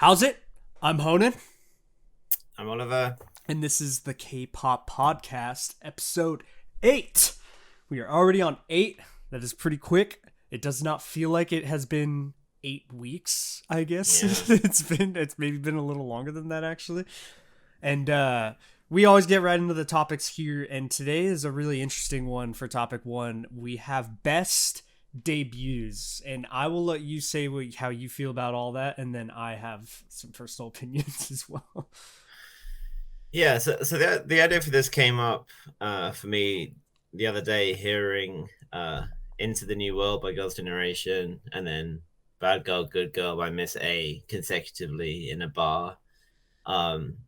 How's it? I'm Honan, I'm Oliver. and this is the K-Pop Podcast, episode 8. We are already on 8. That is pretty quick. It does not feel like it has been 8 weeks, I guess. Yeah. It's maybe been a little longer than that, actually. And we always get right into the topics here, and today is a really interesting one for topic 1. We have best debuts, and I will let you say how you feel about all that, and then I have some personal opinions as well. Yeah, so the idea for this came up for me the other day, hearing Into the New World by Girls' Generation and then Bad Girl, Good Girl by Miss A consecutively in a bar. And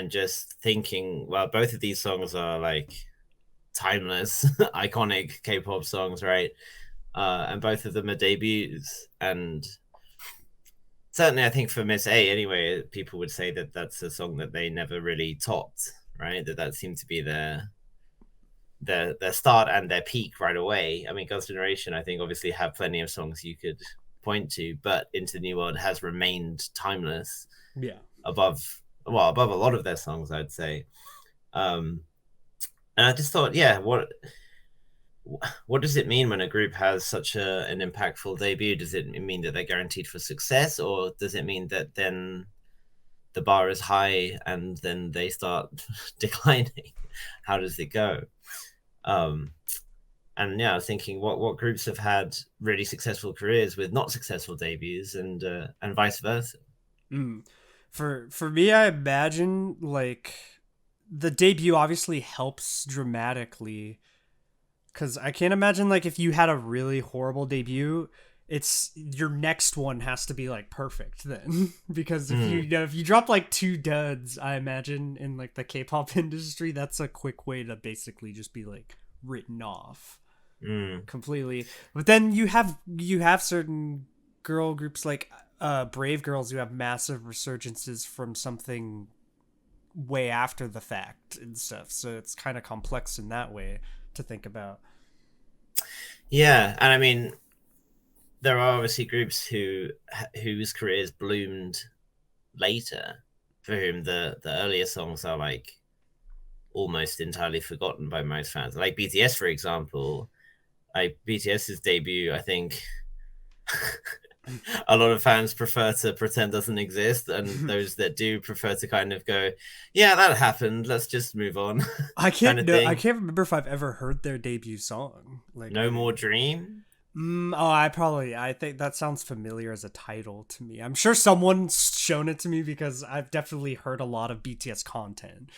just thinking, well, both of these songs are like timeless, iconic K-pop songs, right? And both of them are debuts. And certainly, I think for Miss A, anyway, people would say that that's a song that they never really topped, right? That seemed to be their start and their peak right away. I mean, Girls' Generation, I think, obviously have plenty of songs you could point to, but Into the New World has remained timeless. Yeah. Above a lot of their songs, I'd say. And I just thought, yeah, what does it mean when a group has such an impactful debut? Does it mean that they're guaranteed for success, or does it mean that then the bar is high and then they start declining? How does it go? And yeah, I was thinking what groups have had really successful careers with not successful debuts, and vice versa. For me, I imagine like the debut obviously helps dramatically. Because I can't imagine, like, if you had a really horrible debut, it's your next one has to be, like, perfect then. Because if you drop, like, 2 duds, I imagine, in, like, the K-pop industry, that's a quick way to basically just be, like, written off completely. But then you have certain girl groups, like Brave Girls, who have massive resurgences from something way after the fact and stuff. So it's kind of complex in that way to think about. Yeah, and I mean, there are obviously groups whose careers bloomed later, for whom the earlier songs are like almost entirely forgotten by most fans. Like BTS, for example, like BTS's debut, I think a lot of fans prefer to pretend doesn't exist, and those that do prefer to kind of go, yeah, that happened, let's just move on. I Kind can't of no, thing. I can't remember if I've ever heard their debut song. Like No More Dream. I think that sounds familiar as a title to me. I'm sure someone's shown it to me because I've definitely heard a lot of BTS content.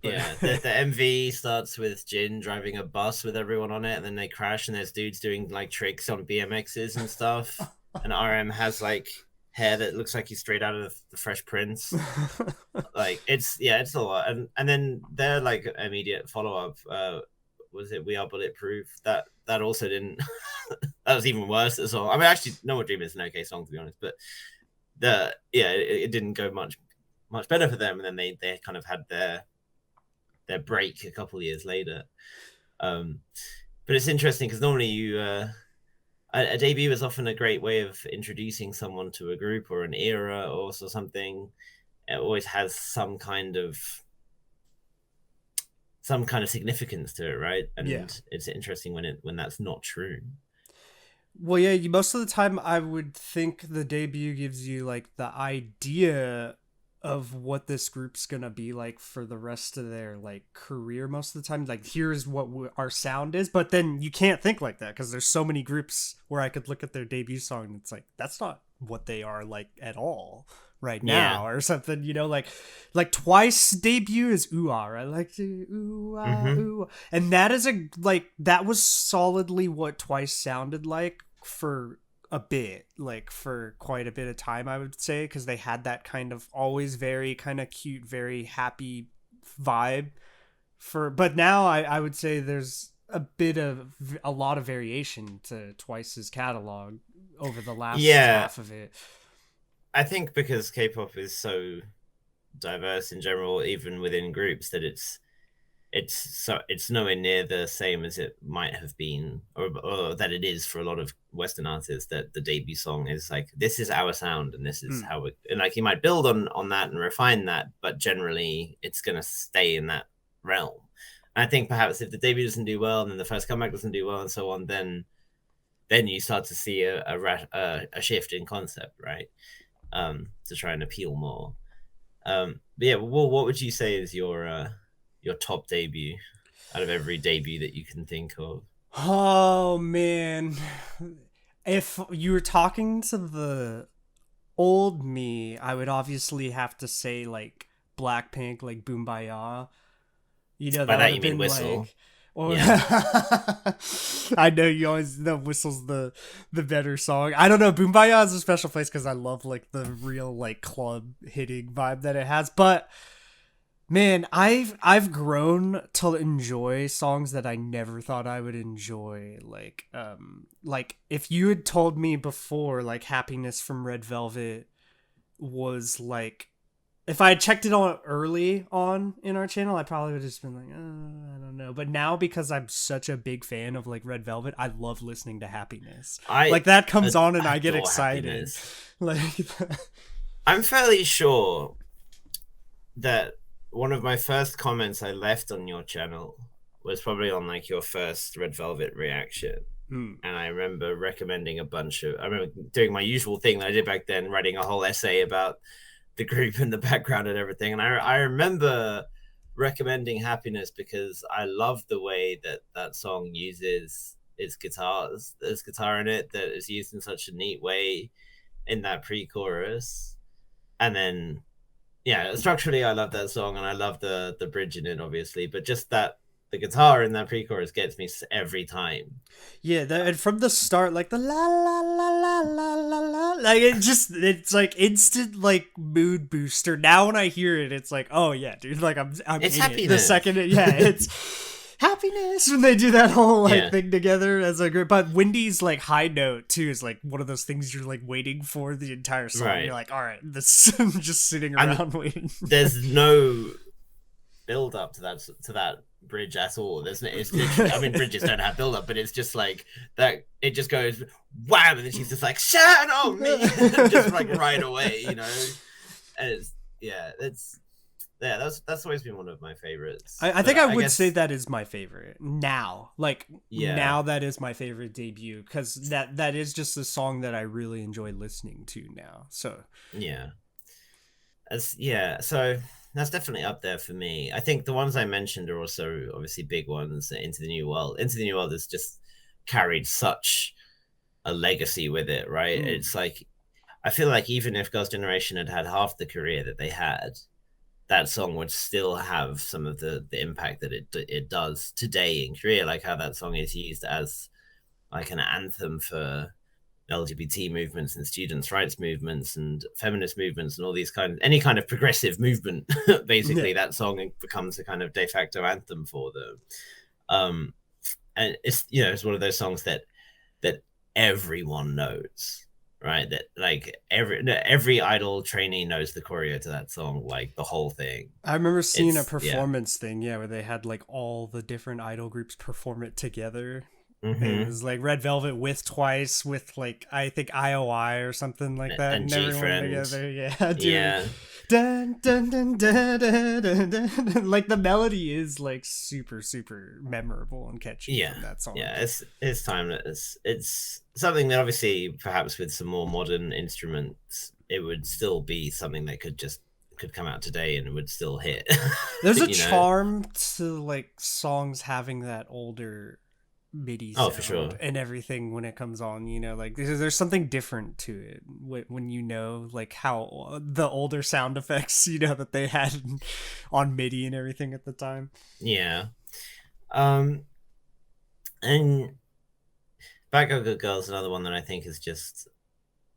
But Yeah, the MV starts with Jin driving a bus with everyone on it, and then they crash, and there's dudes doing like tricks on BMXs and stuff. And RM has like hair that looks like he's straight out of the Fresh Prince. Like it's a lot. And then their like immediate follow up was it We Are Bulletproof? That also didn't. That was even worse as well. I mean, actually, No More Dream is an okay song to be honest, but it didn't go much better for them. And then they kind of had their break a couple of years later. But it's interesting because normally a debut is often a great way of introducing someone to a group or an era or something. It always has some kind of significance to it, right? And yeah. it's interesting when that's not true. Well, yeah, most of the time I would think the debut gives you like the idea of what this group's gonna be like for the rest of their like career. Most of the time, like here's what our sound is, but then you can't think like that because there's so many groups where I could look at their debut song and it's like that's not what they are like at all right now, or something. Like Twice debut is ooh ah, right? Like ooh ah ooh, and that is that was solidly what Twice sounded like for a bit, like for quite a bit of time, I would say, because they had that kind of always very kind of cute, very happy vibe but now I would say there's a lot of variation to Twice's catalog over the last half of it. I think because K-pop is so diverse in general, even within groups, that it's nowhere near the same as it might have been, or that it is for a lot of Western artists that the debut song is like, this is our sound and this is Mm. how it, and like he might build on that and refine that, but generally it's gonna stay in that realm. And I think perhaps if the debut doesn't do well and then the first comeback doesn't do well and so on, then you start to see a shift in concept, right? To try and appeal more. But yeah, what would you say is your top debut out of every debut that you can think of? Oh man, if you were talking to the old me, I would obviously have to say like Blackpink, like Boombayah. You know, By that would that have you mean been Whistle? like, or Yeah. I know you always know Whistle's the better song. I don't know, Boombayah is a special place because I love like the real like club hitting vibe that it has. But man, I've grown to enjoy songs that I never thought I would enjoy. Like if you had told me before, like Happiness from Red Velvet was like, if I had checked it on early on in our channel, I probably would have just been like, I don't know. But now, because I'm such a big fan of like Red Velvet, I love listening to Happiness. I Like that comes on and I get adore excited. Happiness. Like, I'm fairly sure that one of my first comments I left on your channel was probably on like your first Red Velvet reaction. hmm. And I remember recommending I remember doing my usual thing that I did back then, writing a whole essay about the group and the background and everything. And I remember recommending Happiness because I love the way that that song uses its guitars. There's guitar in it that is used in such a neat way in that pre-chorus. And then yeah, structurally I love that song and I love the bridge in it, obviously, but just that the guitar in that pre-chorus gets me every time. Yeah, and from the start, like the la la la la la la la, like it's like instant like mood booster. Now when I hear it, it's like, oh yeah, dude, like I'm It's in it. The Happiness. second, yeah, it's Happiness when they do that whole like Yeah. thing together as a group. But Wendy's like high note too is like one of those things you're like waiting for the entire song. Right. You're like, all right, this I'm just sitting around waiting. There's no build up to that bridge at all. There's no, it's literally, I mean, bridges don't have build up, but it's just like that. It just goes wham, and then she's just like shine on me, just like right away, you know. And it's that's always been one of my favorites. I think I would guess, say that is my favorite now. Like Yeah. now, that is my favorite debut because that is just a song that I really enjoy listening to now. So yeah, so that's definitely up there for me. I think the ones I mentioned are also obviously big ones. Into the New World. Into the New World has just carried such a legacy with it, right? It's like I feel like even if Girls' Generation had had half the career that they had, that song would still have some of the impact that it does today in Korea, like how that song is used as like an anthem for LGBT movements and students' rights movements and feminist movements and all these any kind of progressive movement. Basically, that song becomes a kind of de facto anthem for them. And it's it's one of those songs that everyone knows, right? That like every idol trainee knows the choreo to that song, like the whole thing. I remember seeing a performance thing, where they had like all the different idol groups perform it together. Mm-hmm. It was like Red Velvet with Twice, with like I think IOI or something like that, and everyone together. Yeah, dude. Yeah. Dun, dun, dun, dun, dun, dun, dun. Like the melody is like super memorable and catchy from that song. Yeah, it's timeless. It's something that obviously perhaps with some more modern instruments it would still be something that could come out today and it would still hit. There's a charm to like songs having that older MIDI sound for sure, and everything when it comes on, like there's something different to it when like how the older sound effects that they had on MIDI and everything at the time. And Bad Girl Good Girl is another one that I think is just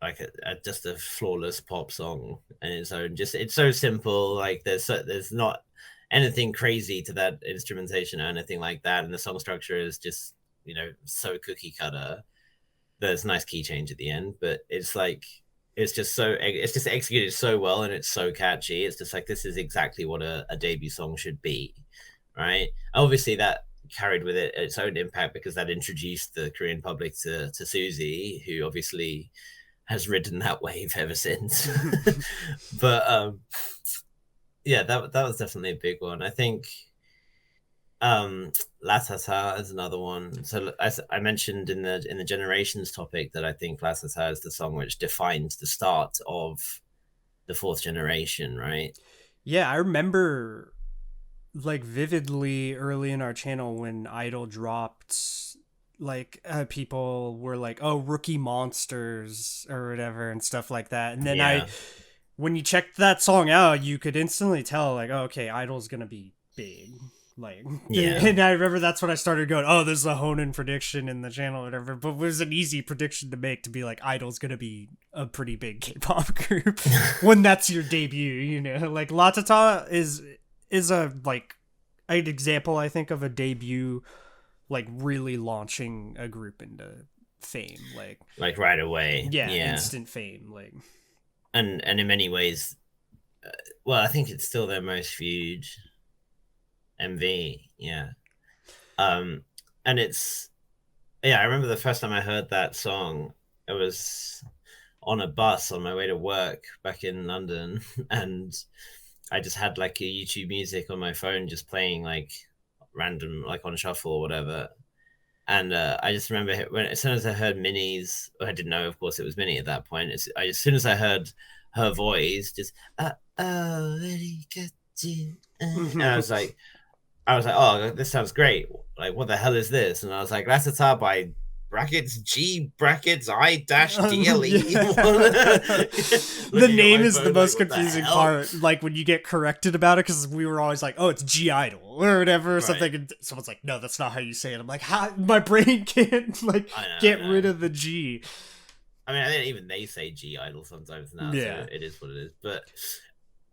like just a flawless pop song and its own. Just it's so simple, like there's not anything crazy to that instrumentation or anything like that, and the song structure is just so cookie cutter. There's a nice key change at the end, but it's just executed so well and it's so catchy. It's just like this is exactly what a debut song should be, right? Obviously that carried with it its own impact because that introduced the Korean public to Suzy, who obviously has ridden that wave ever since. But yeah, that was definitely a big one. I think La Tata is another one. So as I mentioned in the generations topic, that I think La Tata is the song which defines the start of the fourth generation, right? Yeah, I remember like vividly early in our channel when Idol dropped, like people were like, "Oh, rookie monsters" or whatever and stuff like that. And then Yeah. when you checked that song out, you could instantly tell like, "Oh, okay, Idol's gonna be big." Like, Yeah. and I remember that's when I started going, "Oh, there's a Honan prediction in the channel, or whatever." But it was an easy prediction to make, to be like, Idol's gonna be a pretty big K-pop group when that's your debut. You know, like Latata is a like an example, I think, of a debut, like really launching a group into fame, like right away. yeah, Yeah. instant fame, like. And in many ways, well, I think it's still their most viewed MV. Yeah. And it's, yeah, I remember the first time I heard that song, it was on a bus on my way to work back in London, and I just had like a YouTube music on my phone just playing like random, like on shuffle or whatever. And I just remember when, as soon as I heard Minnie's, I didn't know, of course, it was Minnie at that point. As soon as I heard her voice, just and I was like, oh, this sounds great. Like, what the hell is this? And I was like, that's a tab by brackets G brackets I dash DLE. The name is the most confusing part. Like when you get corrected about it, because we were always like, "Oh, it's G Idol" or whatever, or something. And someone's like, "No, that's not how you say it." I'm like, "How?" My brain can't get rid of the G. I mean, I think even they say G Idol sometimes now. Yeah, so it is what it is. But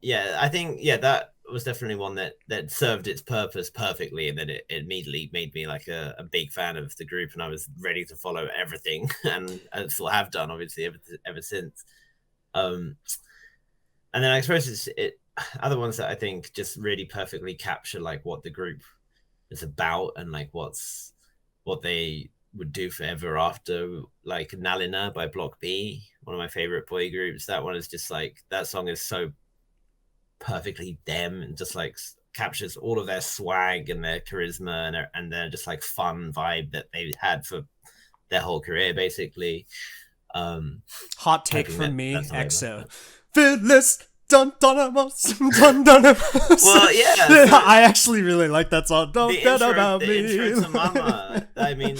yeah, I think that was definitely one that served its purpose perfectly, and then it immediately made me like a big fan of the group, and I was ready to follow everything, and I still have done, obviously, ever since. And then I suppose it other ones that I think just really perfectly capture like what the group is about, and like what they would do forever after, like Nalina by Block B, one of my favorite boy groups. That one is just like, that song is so perfectly them, and just like captures all of their swag and their charisma and their just like fun vibe that they had for their whole career, basically. Hot take from me, EXO. Fearless. Dun dun dun dun. Well, yeah. I actually really like that song. Don't get about me. The intro to Mama. I mean,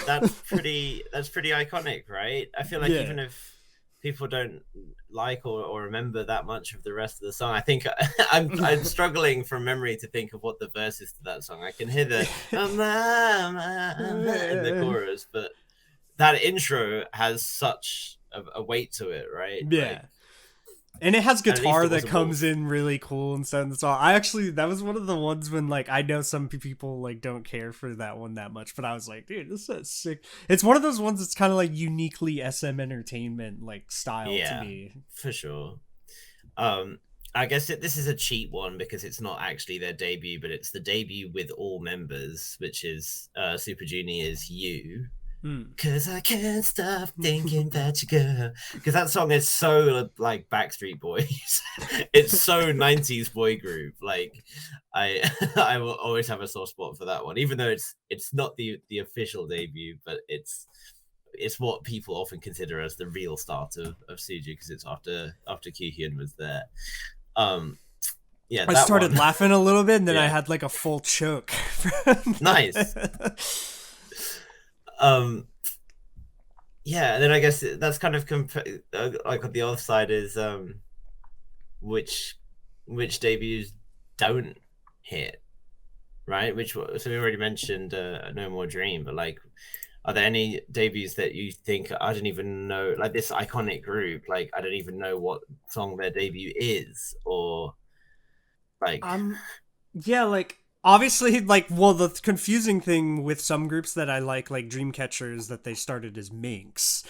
that's pretty iconic, right? I feel like even if people don't like or remember that much of the rest of the song, I think I'm struggling from memory to think of what the verse is to that song. I can hear the mama in the chorus, but that intro has such a weight to it, right? Yeah. Like, and it has guitar that comes in really cool and stuff in the song. That was one of the ones when, like, I know some people, like, don't care for that one that much, but I was like, dude, this is sick. It's one of those ones that's kind of, like, uniquely SM Entertainment, like, style to me. For sure. I guess this is a cheat one because it's not actually their debut, but it's the debut with all members, which is Super Junior's You. Cause I can't stop thinking about you, girl. Because that song is so like Backstreet Boys. It's so 90s boy group. Like I will always have a soft spot for that one, even though it's not the official debut, but it's what people often consider as the real start of Suju, because it's after Kyuhyun was there. Yeah, I started laughing a little bit, and then I had like a full choke. Nice. Yeah, and then I guess that's kind of like the other side is which debuts don't hit, right? So we already mentioned No More Dream, but like, are there any debuts that you think, I don't even know, like this iconic group, like I don't even know what song their debut is, or like yeah, like obviously, like, well, the confusing thing with some groups that I like Dreamcatcher, is that they started as Minx.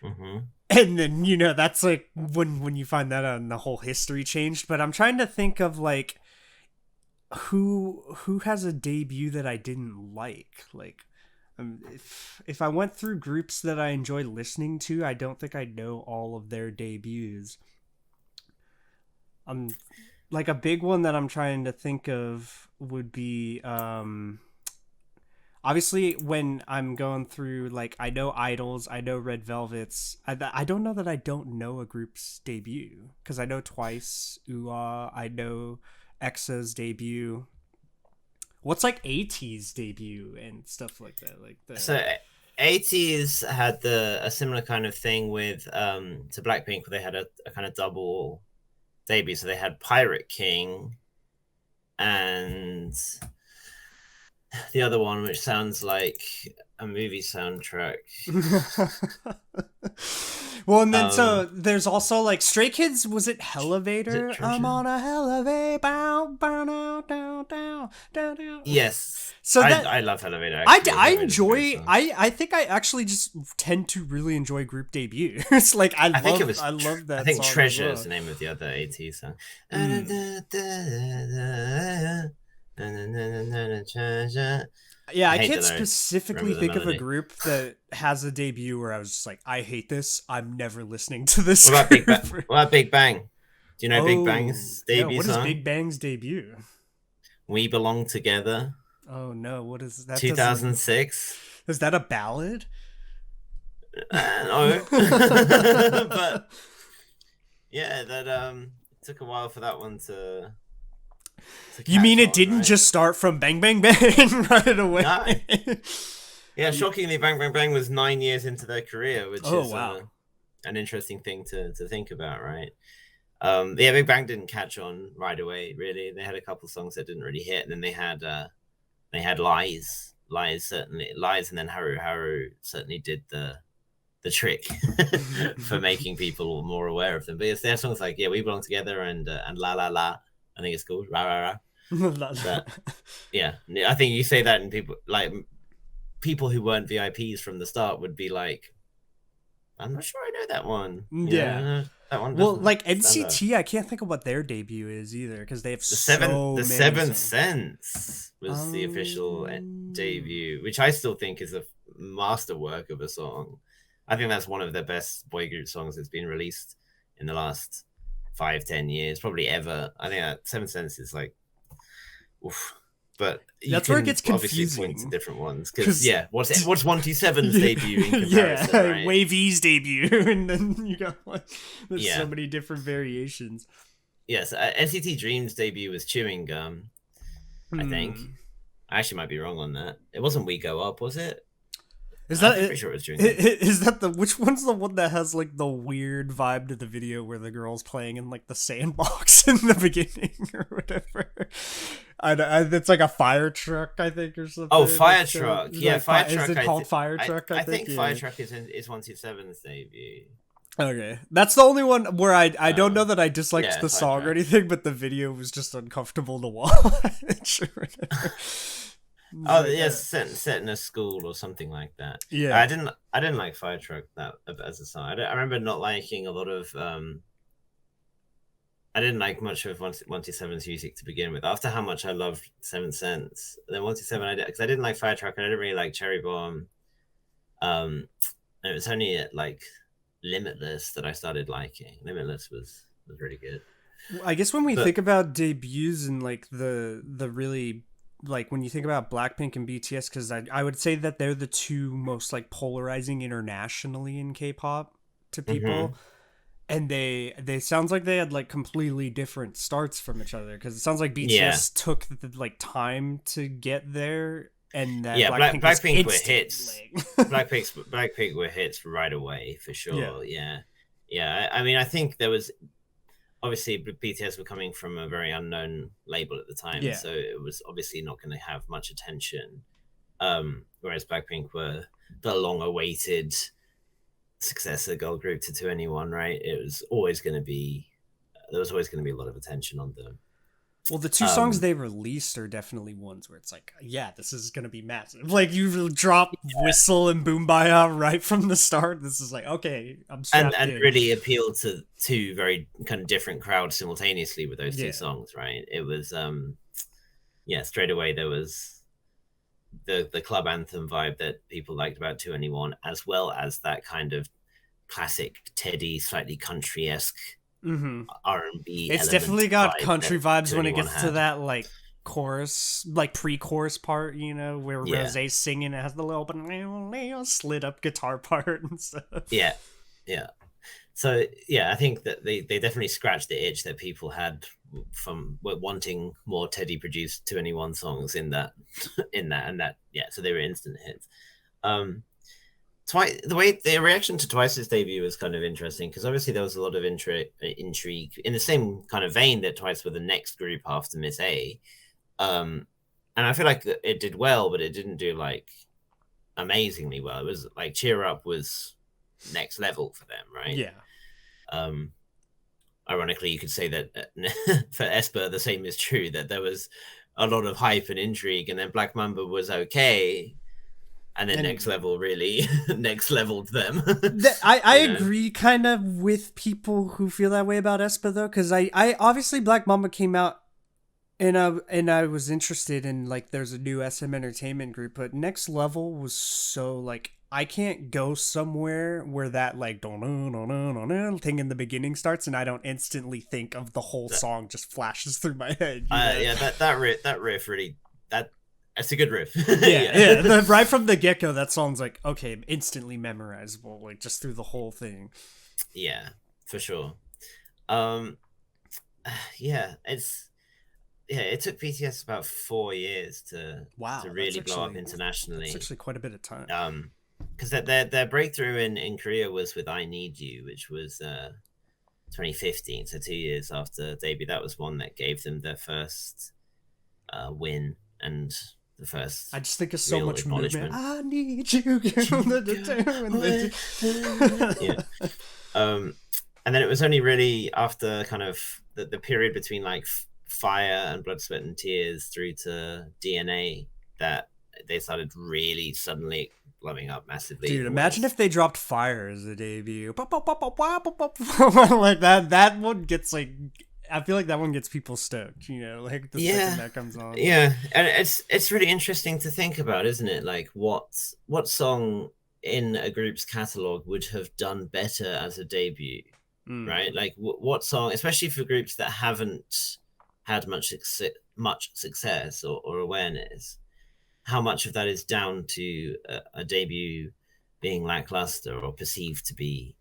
Mm-hmm. And then, that's like when you find that out and the whole history changed. But I'm trying to think of like who has a debut that I didn't like? Like, if I went through groups that I enjoy listening to, I don't think I know all of their debuts. Like a big one that I'm trying to think of would be obviously when I'm going through, like, I know Idols, I know Red Velvets. I don't know that I don't know a group's debut, because I know Twice, UA, I know EXA's debut. What's like AT's debut and stuff like that? Like the So 80s had a similar kind of thing with to Blackpink, where they had a kind of double debut. So they had Pirate King and the other one, which sounds like a movie soundtrack. Well, and then so there's also like Stray Kids. Was it Elevator? I'm on a elevator, bow, bow, down, down, down, down, down. Yes. So I love Elevator. I enjoy. I think I actually just tend to really enjoy group debuts. Like I love that. I think song Treasure as is the name of the other AT song. Yeah, I can't specifically think of a group that has a debut where I was just like, I hate this. I'm never listening to this. What about Big Bang? Do you know Big Bang's debut what song? What is Big Bang's debut? We Belong Together. Oh no, what is that? 2006. Is that a ballad? No. But yeah, that took a while for that one to you mean it didn't just start from Bang Bang Bang right away? No. Yeah, shockingly, Bang Bang Bang was 9 years into their career, which is an interesting thing to think about, right? Yeah, Big Bang didn't catch on right away, really. They had a couple songs that didn't really hit, and then they had Lies, and then Haru certainly did the trick for making people more aware of them. But yes, they have songs like We Belong Together and La La La. I think it's called Ra Ra Ra. Yeah, I think you say that, and people who weren't VIPs from the start would be like, I'm not sure I know that one. Yeah. That one. Well, like NCT, I can't think of what their debut is either, because they have the Seventh Sense was the official debut, which I still think is a masterwork of a song. I think that's one of the best boy group songs that's been released in the last 5-10 years, probably ever. I think that Seventh Sense is like, oof. But that's where it gets confusing. Point to different ones, because what's 127's debut in comparison, right? Wavy's debut, and then you got there's so many different variations. Yes, NCT Dream's debut was Chewing Gum. I think I actually might be wrong on that. It wasn't We Go Up, was it? Is that? I'm pretty sure it was Chewing Gum. Is that which one's the one that has like the weird vibe to the video where the girl's playing in like the sandbox in the beginning or whatever? It's like a fire truck, I think, or something. Oh, fire truck. Yeah, like, fire truck. Is it called fire truck? I think fire truck is 127's debut. Okay, that's the only one where I don't know that I disliked the song or anything, but the video was just uncomfortable to watch. Oh yes, set in a school or something like that. Yeah, I didn't like Fire Truck that as a song. I remember not liking a lot of. I didn't like much of 127's music to begin with. After how much I loved Seventh Sense, then 127 because I didn't like Fire Truck and I didn't really like Cherry Bomb. And it was only at like Limitless that I started liking. Limitless was really good. I guess when we think about debuts and like the really, like when you think about Blackpink and BTS, because I would say that they're the two most like polarizing internationally in K-pop to people. And they sounds like they had like completely different starts from each other, because it sounds like BTS took the like time to get there, and that Blackpink were hits. Blackpink were hits right away for sure. Yeah. I mean, I think there was obviously BTS were coming from a very unknown label at the time, so it was obviously not going to have much attention. Whereas Blackpink were the long-awaited successor girl group to 2NE1, right? There was always going to be a lot of attention on them. Well, the two songs they released are definitely ones where it's like, this is going to be massive. Like, you drop Whistle and Boombaya right from the start. This is like, okay, I'm strapped in. And really appealed to two very kind of different crowds simultaneously with those two songs, right? It was yeah, straight away there was the club anthem vibe that people liked about 2NE1, as well as that kind of classic Teddy, slightly country-esque Mm-hmm. R&B It's element definitely got vibe that country vibes when it 2NE1 gets to had. that like chorus, like pre-chorus part, you know, where Yeah, Rosé's singing. It has the little slid up guitar part and stuff. yeah, yeah. So yeah, I think that they definitely scratched the itch that people had from wanting more Teddy produced 2NE1 songs in that and that, yeah. So they were instant hits. Um, Twice, the way the reaction to Twice's debut was kind of interesting because obviously there was a lot of intrigue in the same kind of vein that Twice were the next group after Miss A. And I feel like it did well, but it didn't do like amazingly well. It was like Cheer Up was next level for them, right? Yeah. Um, Ironically, you could say that for Esper, the same is true, that there was a lot of hype and intrigue, and then Black Mamba was okay, and then And Next Level really next leveled them. I You know? agree kind of with people who feel that way about Espa though, because I obviously Black Mamba came out and I was interested in like there's a new SM Entertainment group, but Next Level was so like I can't go somewhere where that like thing in the beginning starts and I don't instantly think of the whole song just flashes through my head. You know? Yeah, that riff really that's a good riff. Yeah. Right from the get go, that song's like okay, instantly memorizable, like just through the whole thing. Yeah, for sure. Um, yeah, it took BTS about 4 years Wow, to really blow up internationally. That's actually quite a bit of time. Because their breakthrough in Korea was with I Need You, which was 2015, so 2 years after debut. That was one that gave them their first win and the first. I just think of so much movement. I need you. Yeah. And then it was only really after kind of the period between like Fire and Blood, Sweat and Tears through to DNA that they started really suddenly blowing up massively. Dude, imagine if they dropped Fire as a debut. Like that. That one gets like. I feel like that one gets people stoked, you know, like the second that comes on. Yeah, and it's really interesting to think about, isn't it? Like what song in a group's catalog would have done better as a debut, right? Like what song, especially for groups that haven't had much success or awareness, how much of that is down to a debut being lackluster or perceived to be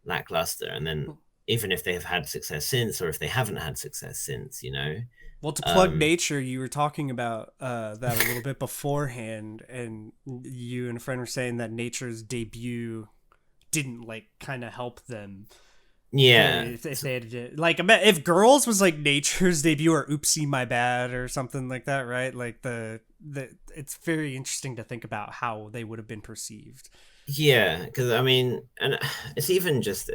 lackluster, and then even if they have had success since or if they haven't had success since, you know. Well, to plug Nature, you were talking about that a little bit beforehand, and you and a friend were saying that Nature's debut didn't like kind of help them. Yeah, if they had like if Girls was like Nature's debut or Oopsie My Bad or something like that, right? Like the it's very interesting to think about how they would have been perceived. Yeah, because I mean, and it's even just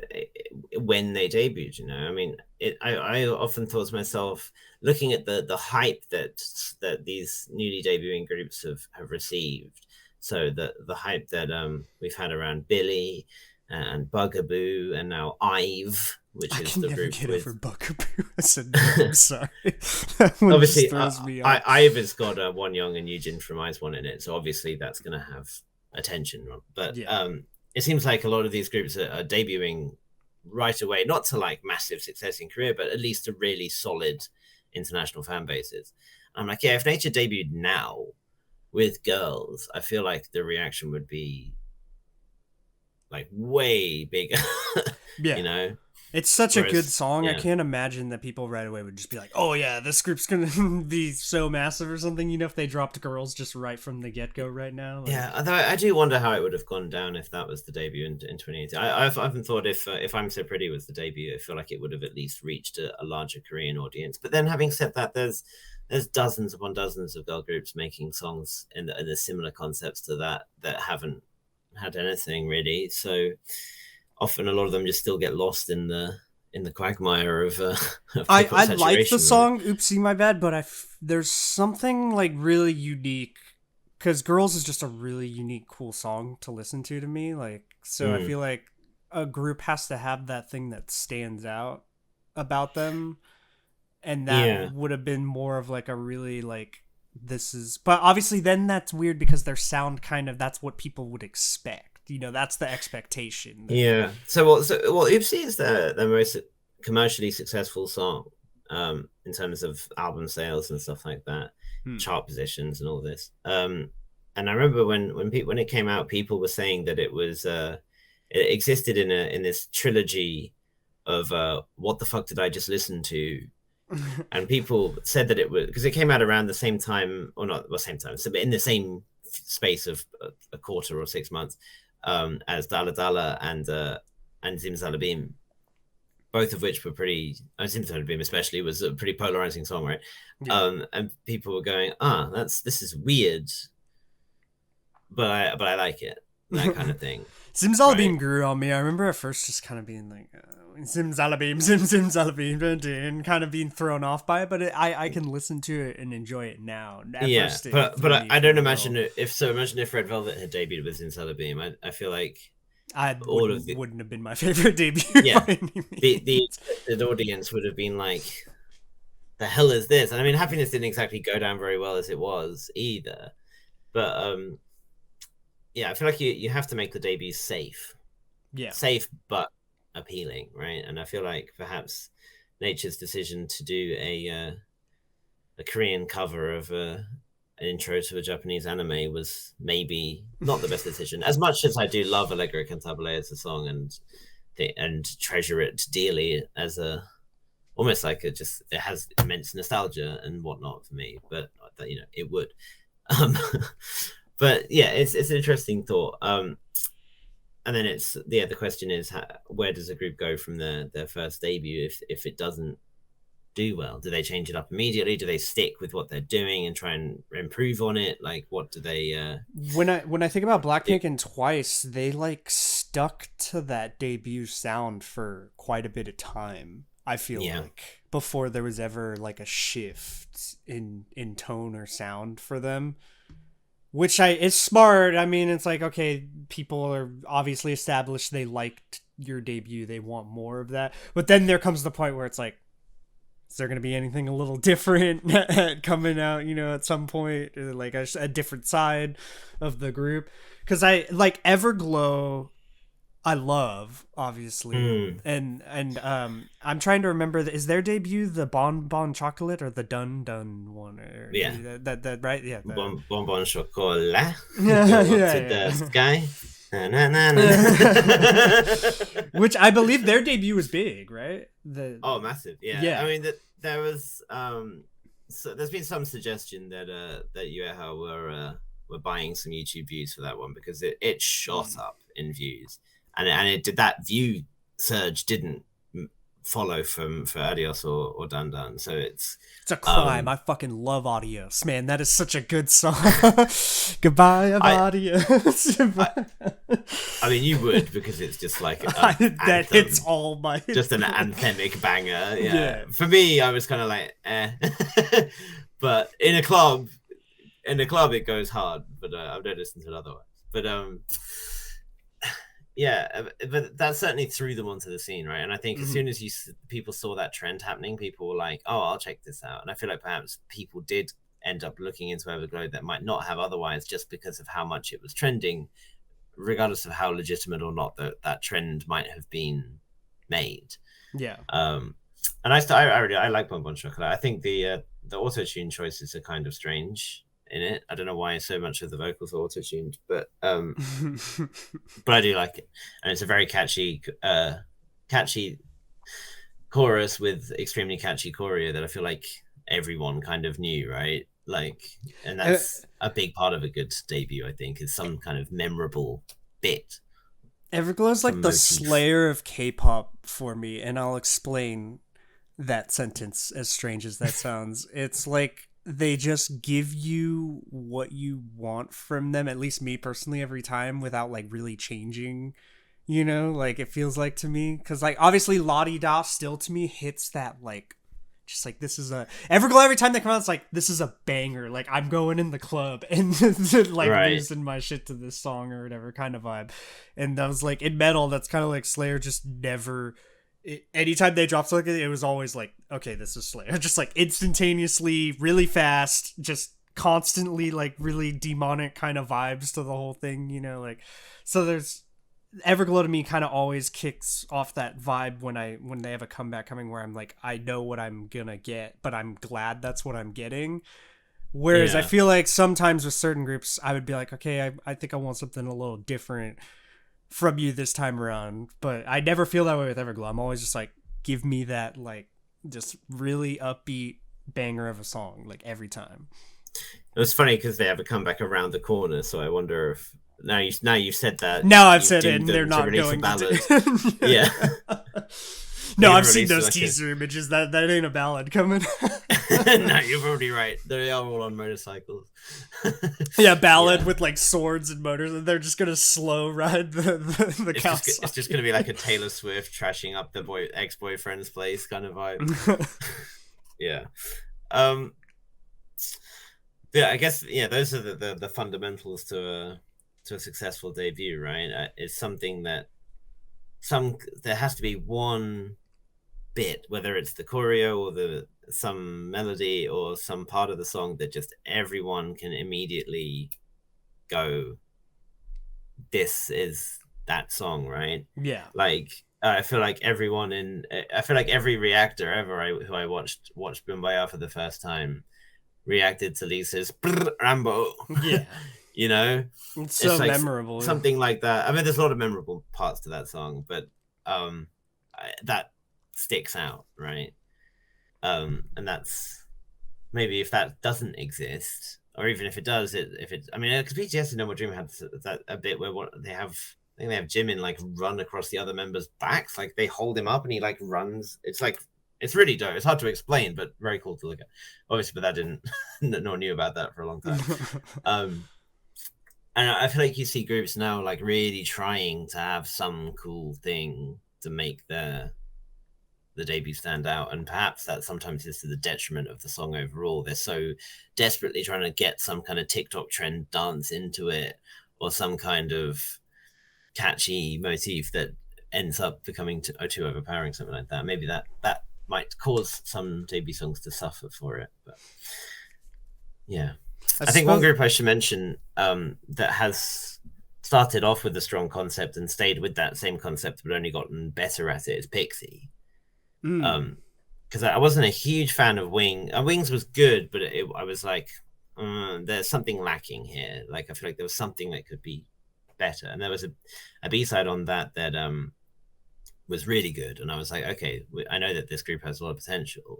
when they debuted, you know. I mean, I often thought to myself, looking at the hype that these newly debuting groups have received. So the hype that we've had around Billy and Bugaboo and now Ive, which is the group with over Bugaboo. I said no, I'm sorry. Obviously, Ive has got Won Young and Eugene from Eyes One in it, so obviously that's going to have attention. But it seems like a lot of these groups are debuting right away, not to like massive success in Korea, but at least to really solid international fan bases. I'm like, yeah, if Nature debuted now with Girls, I feel like the reaction would be like way bigger. You know, it's such a good song. I can't imagine that people right away would just be like, oh yeah, this group's gonna be so massive or something, you know, if they dropped Girls just right from the get-go right now. Like, yeah, although I do wonder how it would have gone down if that was the debut in 2018. I've often thought if I'm So Pretty was the debut, I feel like it would have at least reached a larger Korean audience. But then having said that, there's dozens upon dozens of girl groups making songs in the similar concepts to that haven't had anything really. So often a lot of them just still get lost in the quagmire of I like the song Oopsie My Bad, but there's something like really unique because Girls is just a really unique, cool song to listen to me. Like, so I feel like a group has to have that thing that stands out about them. and that Yeah. would have been more of like a really like this is, but obviously then that's weird because their sound kind of, that's what people would expect, you know, that's the expectation that, Yeah. So Oopsie is the most commercially successful song, in terms of album sales and stuff like that, chart positions and all this. And I remember when it came out, people were saying that it was it existed in this trilogy of what the fuck did I just listen to? And people said that it was because it came out around the same time, or not the same time, so in the same space of a quarter or 6 months, as Dala Dala and Zimzalabim, both of which were pretty. Zimzalabim especially was a pretty polarizing song, right? Yeah. And people were going, this is weird, but I like it, that kind of thing. Zimzalabim grew on me. I remember at first just kind of being like, Zimzalabim, Zimzalabim, and kind of being thrown off by it, but I can listen to it and enjoy it now. Yeah, but I don't imagine imagine if Red Velvet had debuted with Zimzalabim. I feel like wouldn't have been my favorite debut. Yeah, the audience would have been like, the hell is this? And I mean, Happiness didn't exactly go down very well as it was either, but yeah, I feel like you have to make the debut safe. Yeah, safe but appealing, right? And I feel like perhaps Nature's decision to do a Korean cover of an intro to a Japanese anime was maybe not the best decision. As much as I do love Allegro Cantabile as a song and treasure it dearly as a almost like it has immense nostalgia and whatnot for me, but you know it would. But yeah, it's an interesting thought. And then the question is, where does a group go from their first debut if it doesn't do well? Do they change it up immediately? Do they stick with what they're doing and try and improve on it? Like, what do they? When I think about Blackpink and Twice, they like stuck to that debut sound for quite a bit of time. I feel like before there was ever like a shift in tone or sound for them. Which it's smart. I mean, it's like, okay, people are obviously established. They liked your debut. They want more of that. But then there comes the point where it's like, is there going to be anything a little different coming out, you know, at some point? Like a different side of the group? Because I like Everglow, I love, obviously. And I'm trying to remember, is their debut the Bon Bon Chocolate or the Dun Dun one? Or, yeah. That right? Yeah. Bon Bon Chocolat. Yeah. The sky. Na, na, na. Which I believe their debut was big, right? Massive. Yeah. I mean, there was so there's been some suggestion that Yueha were buying some YouTube views for that one because it shot up in views. And it did, that view surge didn't follow for Adios or Dan Dan, so it's a crime. I fucking love Adios, man. That is such a good song. Goodbye, Adios. I mean, you would, because it's just like that hits all my just an anthemic banger. Yeah. For me, I was kind of like, but in a club, it goes hard. But I've never listened to it otherwise. But yeah, but that certainly threw them onto the scene, right? And I think as soon as people saw that trend happening, people were like, "Oh, I'll check this out." And I feel like perhaps people did end up looking into Everglow that might not have otherwise, just because of how much it was trending, regardless of how legitimate or not that trend might have been made. Yeah. And I like Bon Bon Chocolate. I think the auto-tune choices are kind of strange in it. I don't know why so much of the vocals are auto-tuned, but but I do like it, and it's a very catchy chorus with extremely catchy choreo that I feel like everyone kind of knew, right? Like, and that's a big part of a good debut, I think, is some kind of memorable bit. Everglow's like the Slayer of K-pop for me, and I'll explain that sentence, as strange as that sounds. It's like they just give you what you want from them, at least me personally, every time, without like really changing, you know, like it feels like to me. Because like obviously Lottie Da still to me hits that like, just like this is a Everglow, every time they come out, it's like this is a banger, like I'm going in the club and like losing my shit to this song or whatever kind of vibe. And I was like, in metal, that's kind of like Slayer just never anytime they dropped something, it was always like, okay, this is Slayer. Just like instantaneously, really fast, just constantly like really demonic kind of vibes to the whole thing, you know, like, so there's Everglow to me kind of always kicks off that vibe when they have a comeback coming where I'm like, I know what I'm gonna get, but I'm glad that's what I'm getting. Whereas I feel like sometimes with certain groups, I would be like, okay, I think I want something a little different from you this time around. But I never feel that way with Everglow. I'm always just like, give me that, like, just really upbeat banger of a song, like, every time. It was funny because they have a comeback around the corner, so I wonder if now you've said that. Now I've said it, and they're not going to. Yeah. No, I've seen those teaser images. That ain't a ballad coming. No, you're probably right. They are all on motorcycles. Yeah, ballad with like swords and motors, and they're just gonna slow ride the council. It's just gonna be like a Taylor Swift trashing up the ex-boyfriend's place kind of vibe. Yeah. Yeah, I guess those are the fundamentals to a successful debut, right? It's something that there has to be one bit, whether it's the choreo or some melody or some part of the song that just everyone can immediately go, this is that song, right? Yeah. Like I feel like every reactor ever who I watched Bumbaya for the first time reacted to Lisa's Rambo. Yeah. You know, it's so like memorable, something like that. I mean, there's a lot of memorable parts to that song, but that sticks out, right? And that's maybe if that doesn't exist, or even if it does, I mean, because BTS and No More Dream had that a bit where they have Jimin like run across the other members' backs, like they hold him up and he like runs. It's really dope. It's hard to explain, but very cool to look at. Obviously, but that didn't. No one knew about that for a long time. And I feel like you see groups now like really trying to have some cool thing to make the debut stand out, and perhaps that sometimes is to the detriment of the song overall. They're so desperately trying to get some kind of TikTok trend dance into it, or some kind of catchy motif that ends up becoming too overpowering, something like that. Maybe that might cause some debut songs to suffer for it, but yeah. I think one group I should mention that has started off with a strong concept and stayed with that same concept but only gotten better at it is Pixie. Because I wasn't a huge fan of Wings. Wings was good, but I was like, there's something lacking here. Like I feel like there was something that could be better, and there was a B-side on that was really good, and I was like, okay, I know that this group has a lot of potential.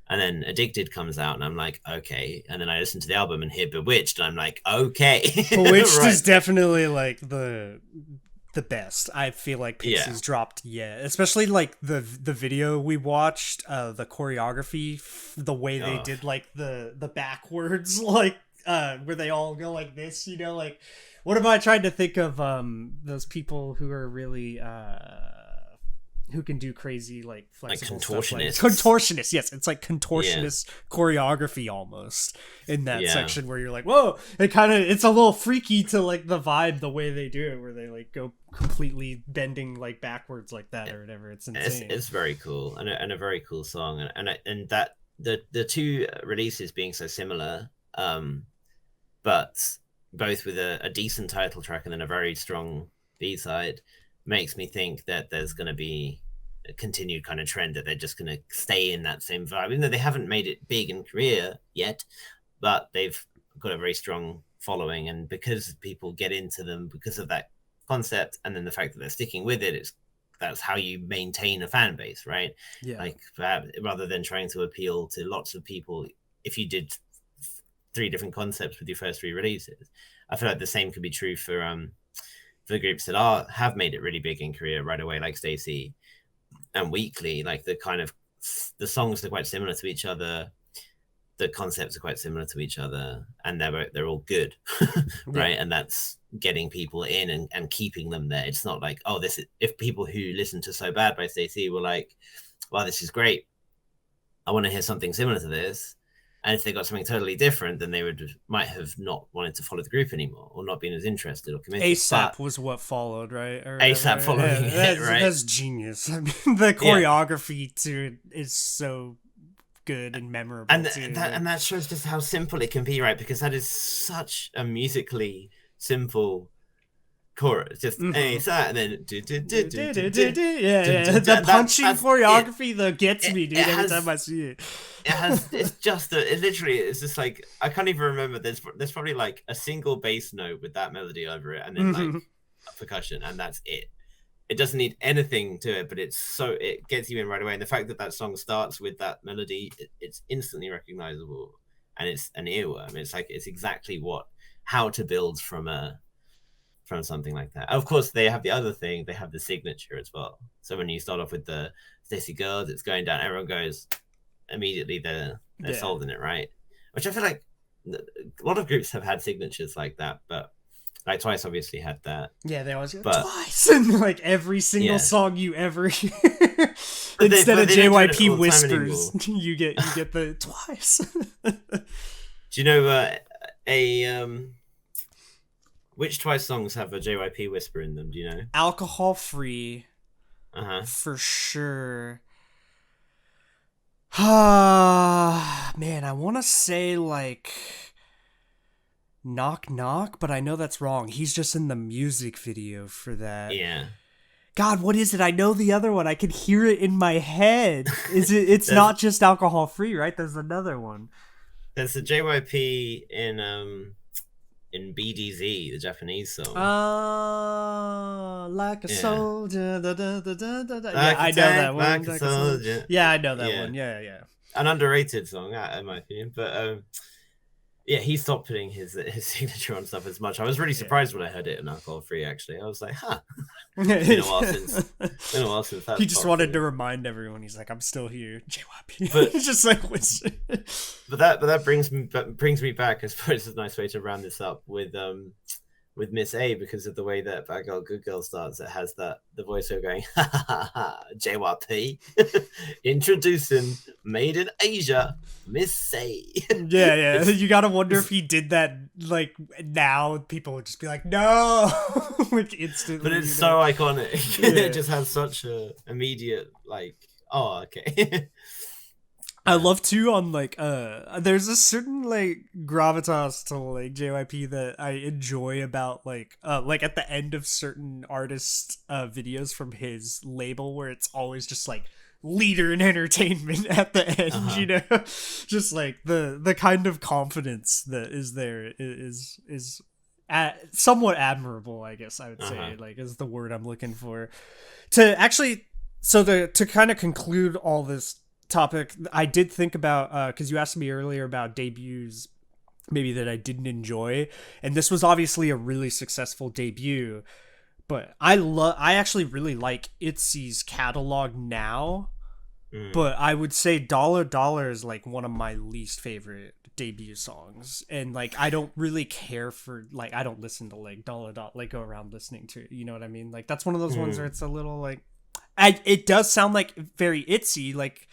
And then Addicted comes out, and I'm like, okay. And then I listen to the album and hear Bewitched, and I'm like, okay. Bewitched is definitely like the best. I feel like Pixie's dropped yet, especially like the video we watched, the choreography, the way they did like the backwards, like where they all go like this, you know, like what am I trying to think of? Those people who are really who can do crazy like flexible stuff, like contortionists. Yes, it's like contortionist choreography almost in that section where you're like, whoa, it's a little freaky to like the vibe, the way they do it, where they like go completely bending like backwards like that or whatever. It's insane. It's very cool and a very cool song, and that the two releases being so similar, but both with a decent title track and then a very strong B-side, makes me think that there's going to be a continued kind of trend that they're just going to stay in that same vibe, even though they haven't made it big in Korea yet, but they've got a very strong following. And because people get into them because of that concept, and then the fact that they're sticking with it, that's how you maintain a fan base, right? Yeah. Like rather than trying to appeal to lots of people, if you did 3 different concepts with your first 3 releases, I feel like the same could be true for the groups that have made it really big in Korea right away, like Stacey and Weekly. Like the songs are quite similar to each other, the concepts are quite similar to each other, and they're all good, right? Yeah. And that's getting people in and keeping them there. It's not like, if people who listen to So Bad by Stacey were like, wow, this is great, I want to hear something similar to this, And if they got something totally different, then they might have not wanted to follow the group anymore, or not been as interested or committed. ASAP But was what followed, right? Or ASAP whatever. following Yeah, it, right? that's genius. I mean, the Yeah, choreography to it is so good and memorable and too. that Like, and that shows just how simple it can be, right? Because that is such a musically simple chorus, just mm-hmm. ASAP, and then Yeah, yeah. The punching that's it. choreography that gets me, dude. It Every has time I see it. it's just it literally it's just like I can't even remember. There's probably like a single bass note with that melody over it, and then like Mm-hmm. a percussion, and that's it. It doesn't need anything to it, but it gets you in right away. And the fact that that song starts with that melody, it's instantly recognizable, and it's an earworm. It's like it's exactly how to build from something like that. Of course, they have the other thing. They have the signature as well. So when you start off with the Stacy Girls, it's going down. Everyone goes immediately. They're Yeah. sold in it, right? Which I feel like a lot of groups have had signatures like that, but like Twice obviously had that. Yeah, they always go But twice and like every single yeah, song you ever hear. but Instead of they don't do it JYP all the time whispers, anymore. you get the twice. Do you know a which Twice songs have a JYP whisper in them? Do you know? Alcohol free Uh huh. for sure. Man, I want to say like knock knock, but I know that's wrong. He's just in the music video for that. Yeah. God, what is it? I know the other one. I can hear it in my head. Is it? It's There's not just alcohol free, right? There's another one. there's a JYP in BDZ, the Japanese song. Like a Yeah. soldier. Da, da, da, da, da, da. Yeah, Like a I know that tank, one. like a Like a soldier. soldier. Yeah, I know that Yeah. one. Yeah, yeah. An underrated song, in my opinion. But yeah, he stopped putting his signature on stuff as much. I was really Yeah. surprised when I heard it in Alcohol Free. Actually, I was like, "Huh, it's been a while since He that's just popped wanted to in." remind everyone. He's like, I'm still here, JYP. But He's just like, what's that brings me back. I suppose it's a nice way to round this up with Miss A, because of the way that Bad Girl Good Girl starts. It has the voiceover going, ha ha ha, JYP, introducing Made in Asia, Miss A. Yeah, yeah. it's You gotta wonder if he did that like now. People would just be like, no, like instantly. but it's you so know? iconic. Yeah. It just has such a immediate like, oh okay. I love too on like there's a certain like gravitas to like JYP that I enjoy about like at the end of certain artist videos from his label where it's always just like leader in entertainment at the end, Uh-huh. you know? Just like the kind of confidence that is there is somewhat admirable, I guess I would say, Uh-huh. like is the word I'm looking for. To actually to kind of conclude all this topic, I did think about because you asked me earlier about debuts maybe that I didn't enjoy, and this was obviously a really successful debut. But I actually really like ITZY's catalog now. Mm. But I would say Dollar Dollar is like one of my least favorite debut songs, and like I don't really care for like I don't listen to like Dollar Dollar like go around listening to it, you know what I mean? Like that's one of those ones where it's a little like it does sound like very ITZY, like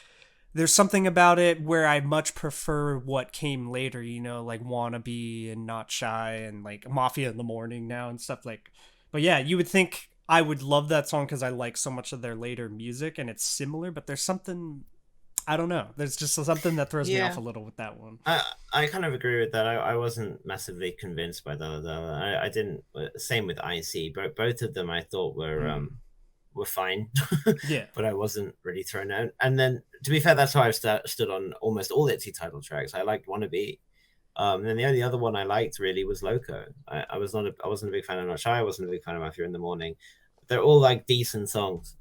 there's something about it where I much prefer what came later, you know, like Wannabe and Not Shy and like Mafia in the Morning now and stuff like. But yeah, you would think I would love that song because I like so much of their later music and it's similar, but there's something I don't know. There's just something that throws me off Yeah. a little with that one. I kind of agree with that. I wasn't massively convinced by the. I didn't. Same with IC, but both of them I thought were fine, Yeah. but I wasn't really thrown out. And then, to be fair, that's how I've stood on almost all ITZY title tracks. I liked Wannabe. And then the only other one I liked really was Loco. I wasn't a big fan of Not Shy. I wasn't a big fan of Mafia in the Morning. They're all like decent songs.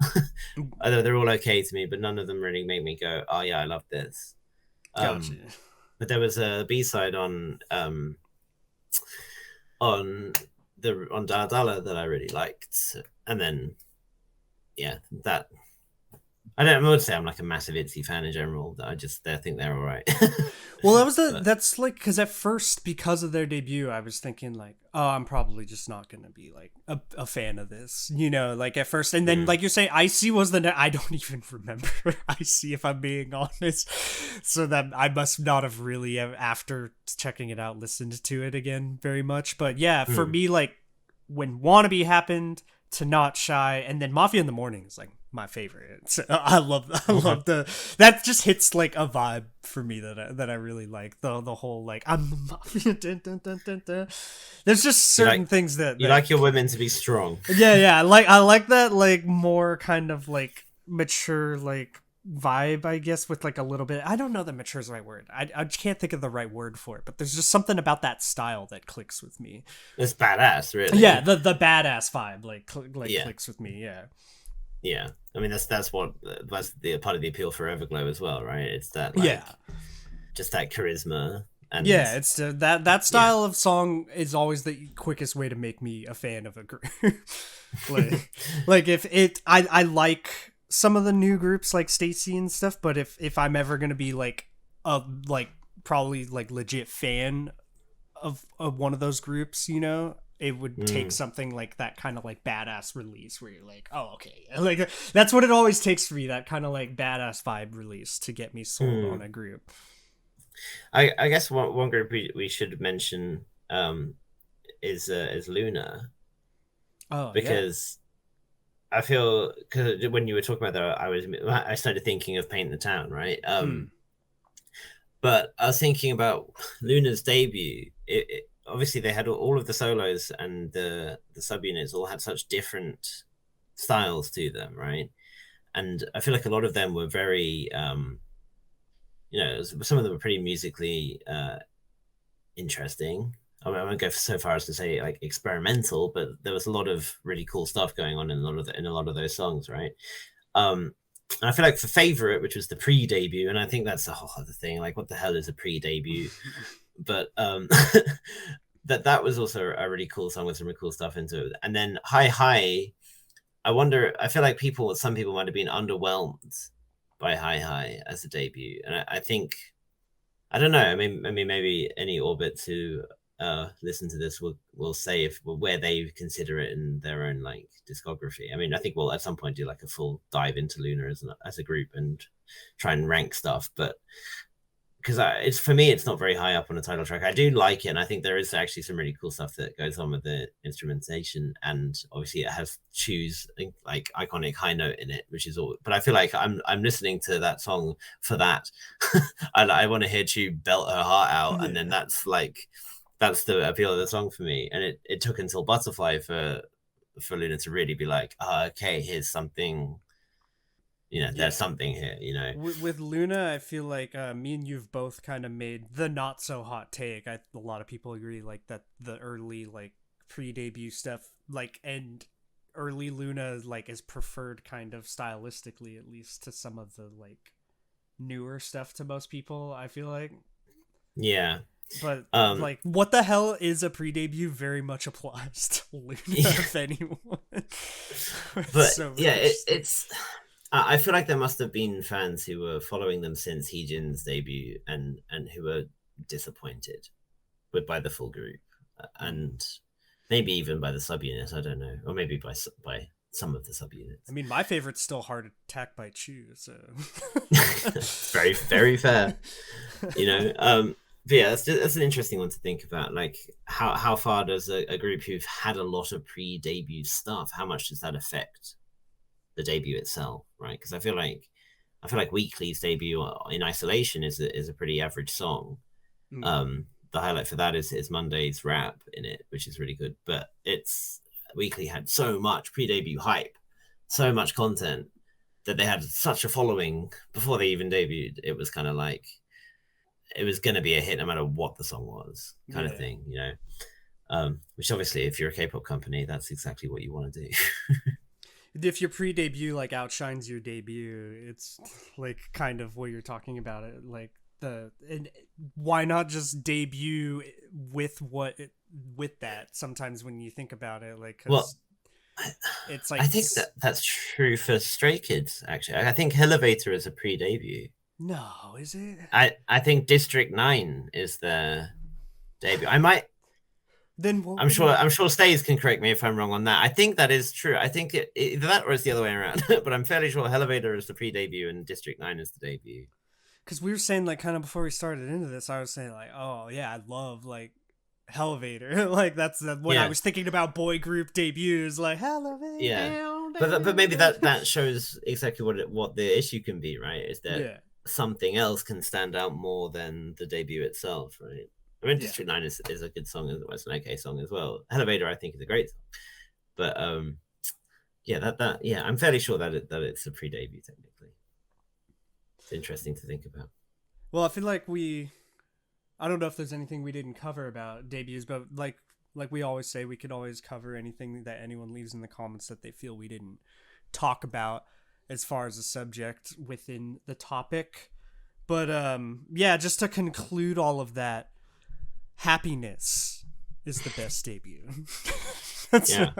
They're all okay to me, but none of them really make me go, "Oh yeah, I love this." Gotcha. But there was a B side on on Dala Dala that I really liked, and then yeah, that I would say I'm like a massive ITZY fan in general. I think they're all right. Well, But that's like, because at first, because of their debut, I was thinking like, oh, I'm probably just not gonna be like a fan of this, like at first, and then mm, like you say, Icy was I don't even remember Icy, if I'm being honest, so that I must not have really, after checking it out, listened to it again very much. But yeah, for mm, me, like when Wannabe happened to Not Shy, and then Mafia in the Morning is like my favorite. So I okay. love that just hits like a vibe for me that I really like. The whole like I'm the Mafia. Dun, dun, dun, dun, dun. There's just You certain things you like your women to be strong. yeah, I like that, like more kind of like mature like vibe, I guess, with like a little bit, I don't know that mature is the right word. I can't think of the right word for it, but there's just something about that style that clicks with me. It's badass, Yeah, really. the badass vibe like Yeah, clicks with me. Yeah. yeah. I mean, that's the part of the appeal for Everglow as well, right? It's that like Yeah. just that charisma and Yeah, it's that yeah. style of song is always the quickest way to make me a fan of a group. like if it I like some of the new groups like Stacy and stuff, but if I'm ever going to be like a like probably like legit fan of one of those groups, it would take Mm, something like that kind of like badass release where you're like, oh, okay. Like that's what it always takes for me, that kind of like badass vibe release to get me sold on mm. a group. I guess one group we should mention is Luna, Oh, yeah. because I feel, because when you were talking about that, I started thinking of Paint the Town, right? Hmm. But I was thinking about Luna's debut. Obviously they had all of the solos and the subunits all had such different styles to them, right? And I feel like a lot of them were very, some of them were pretty musically interesting. I mean, I won't go so far as to say like experimental, but there was a lot of really cool stuff going on in a lot of those songs, right? And I feel like for favorite, which was the pre-debut, and I think that's a whole other thing. Like, what the hell is a pre-debut? But that was also a really cool song with some really cool stuff into it. And then Hi Hi, I wonder. I feel like some people might have been underwhelmed by Hi Hi as a debut, and I think I don't know. I mean, maybe any Orbits who listen to this will say if where they consider it in their own like discography. I mean, I think we'll at some point do like a full dive into Luna as a group and try and rank stuff. But because it's for me, it's not very high up on the title track. I do like it, and I think there is actually some really cool stuff that goes on with the instrumentation, and obviously it has Chu's like iconic high note in it, which is all. But I feel like I'm listening to that song for that. I want to hear Chu belt her heart out, and then Yeah. that's the appeal of the song for me. And it took until Butterfly for Luna to really be like, oh, okay, here's something. There's Yeah. something here. With Luna, I feel like me and you've both kind of made the not so hot take. A lot of people agree like that the early like pre-debut stuff like and early Luna like is preferred kind of stylistically, at least to some of the like newer stuff to most people, I feel like. Yeah. But Um, like what the hell is a pre-debut very much applies to Luna, yeah, if anyone. It's but so yeah, interesting. it's. I feel like there must have been fans who were following them since Heejin's debut and who were disappointed by the full group, Hmm. and maybe even by the subunits. I don't know, or maybe by some of the I subunits. mean, my favorite's still Heart Attack by Chew, so. It's very very fair, you know. But yeah, that's an interesting one to think about. Like, how far does a group who've had a lot of pre-debut stuff, how much does that affect the debut itself, right? Because I feel like Weekly's debut in isolation is a pretty average song. Mm. The highlight for that is Monday's rap in it, which is really good. But it's Weekly had so much pre-debut hype, so much content that they had such a following before they even debuted. It was kind of like it was going to be a hit no matter what the song was, kind of Yeah. thing. Which obviously, if you're a K-pop company, that's exactly what you want to do. If your pre-debut like outshines your debut, it's like kind of what you're talking about. It like and why not just debut with with that? Sometimes when you think about it, like Well, because It's I like think that's true for Stray Kids. Actually, I think Elevator is a pre-debut. no, is it? I think District 9 is their debut. I might. Then what I'm would sure. it? I'm sure Stays can correct me if I'm wrong on that. I think that is true. I think either that or it's the other way around. But I'm fairly sure Elevator is the pre-debut and District 9 is the debut. Because we were saying like kind of before we started into this, I was saying like, oh yeah, I love like Elevator. Like that's when I Yeah, was thinking about boy group debuts, like Elevator yeah. down, But down, maybe down. that shows exactly what the issue can be, right? Is that Yeah, something else can stand out more than the debut itself, right? I mean, yeah. District 9 is a good song, it's an okay song as well. Elevator, I think, is a great song. But yeah, yeah, I'm fairly sure that it's a pre-debut technically. It's interesting to think about. Well, I feel like I don't know if there's anything we didn't cover about debuts, but like we always say, we could always cover anything that anyone leaves in the comments that they feel we didn't talk about as far as a subject within the topic. But yeah, just to conclude all of that, Happiness is the best debut. Yeah,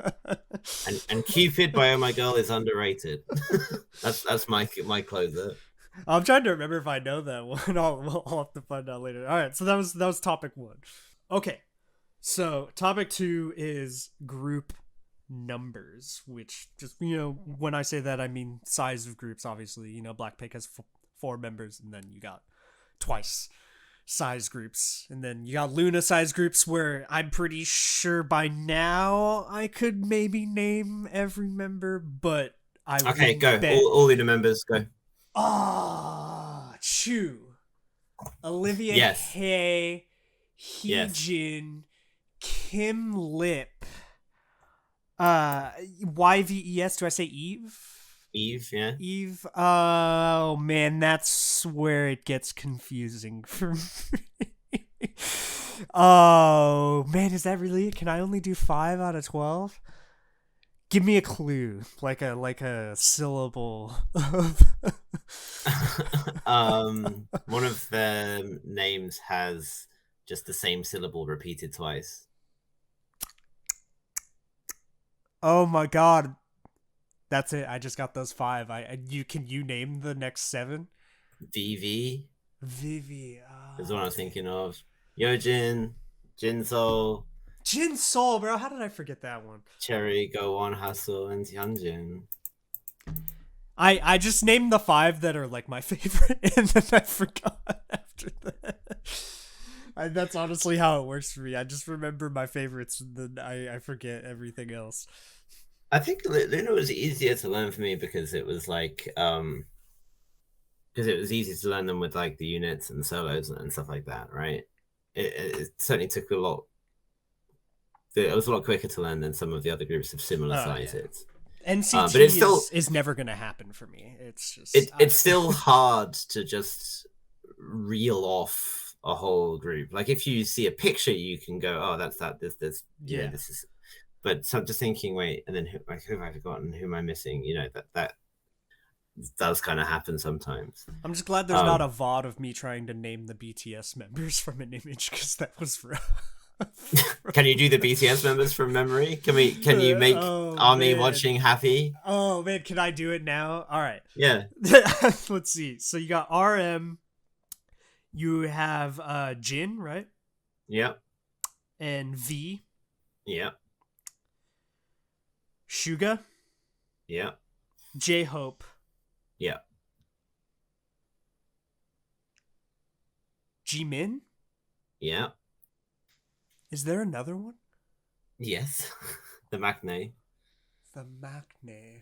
and Cupid by Oh My Girl is underrated. that's my closer. I'm trying to remember if I know that one. I'll have to find out later. All right, so that was topic 1. Okay, so topic 2 is group numbers, which just when I say that I mean size of groups. Obviously, Blackpink has 4 members, and then you got twice size groups, and then you got Luna size groups where I'm pretty sure by now I could maybe name every member, but I Okay, go. bet. All Luna members go. Chu, Olivia Yes. K, Yes. Heejin, Kim Lip, YVES. Do I say Eve? Eve, yeah. Eve. Oh man, that's where it gets confusing for me. Oh man, is that really it? Can I only do 5 out of 12? Give me a clue, like a syllable of. One of the names has just the same syllable repeated twice. Oh my god, that's it. I just got those 5. Can you name the next 7? VV Vivi. is what I'm thinking of. Yojin, Jinso, Jin Sol, bro. How did I forget that one? Cherry, Go On, Hustle, and Hyunjin. I just named the 5 that are like my favorite, and then I forgot after that. That's honestly how it works for me. I just remember my favorites, and then I forget everything else. I think Luna was easier to learn for me because it was like because it was easy to learn them with like the units and solos and stuff like that, right? It certainly took a lot. It was a lot quicker to learn than some of the other groups of similar sizes. Yeah. NCT but it's still is never gonna happen for me. It's just it's still hard to just reel off a whole group. Like if you see a picture, you can go, "Oh, that's that. This yeah, this is." But so I'm just thinking, wait, and then who have I forgotten? Who am I missing? That does kind of happen sometimes. I'm just glad there's not a VOD of me trying to name the BTS members from an image, because that was rough. Can you do the BTS members from memory? Can you make Army watching happy? Oh man, can I do it now? All right. Yeah. Let's see. So you got RM. You have Jin, right? Yeah. And V. Yeah. Suga. Yeah. J-Hope. Yeah. Jimin. Yeah. Is there another one? Yes. The Maknae. The Maknae.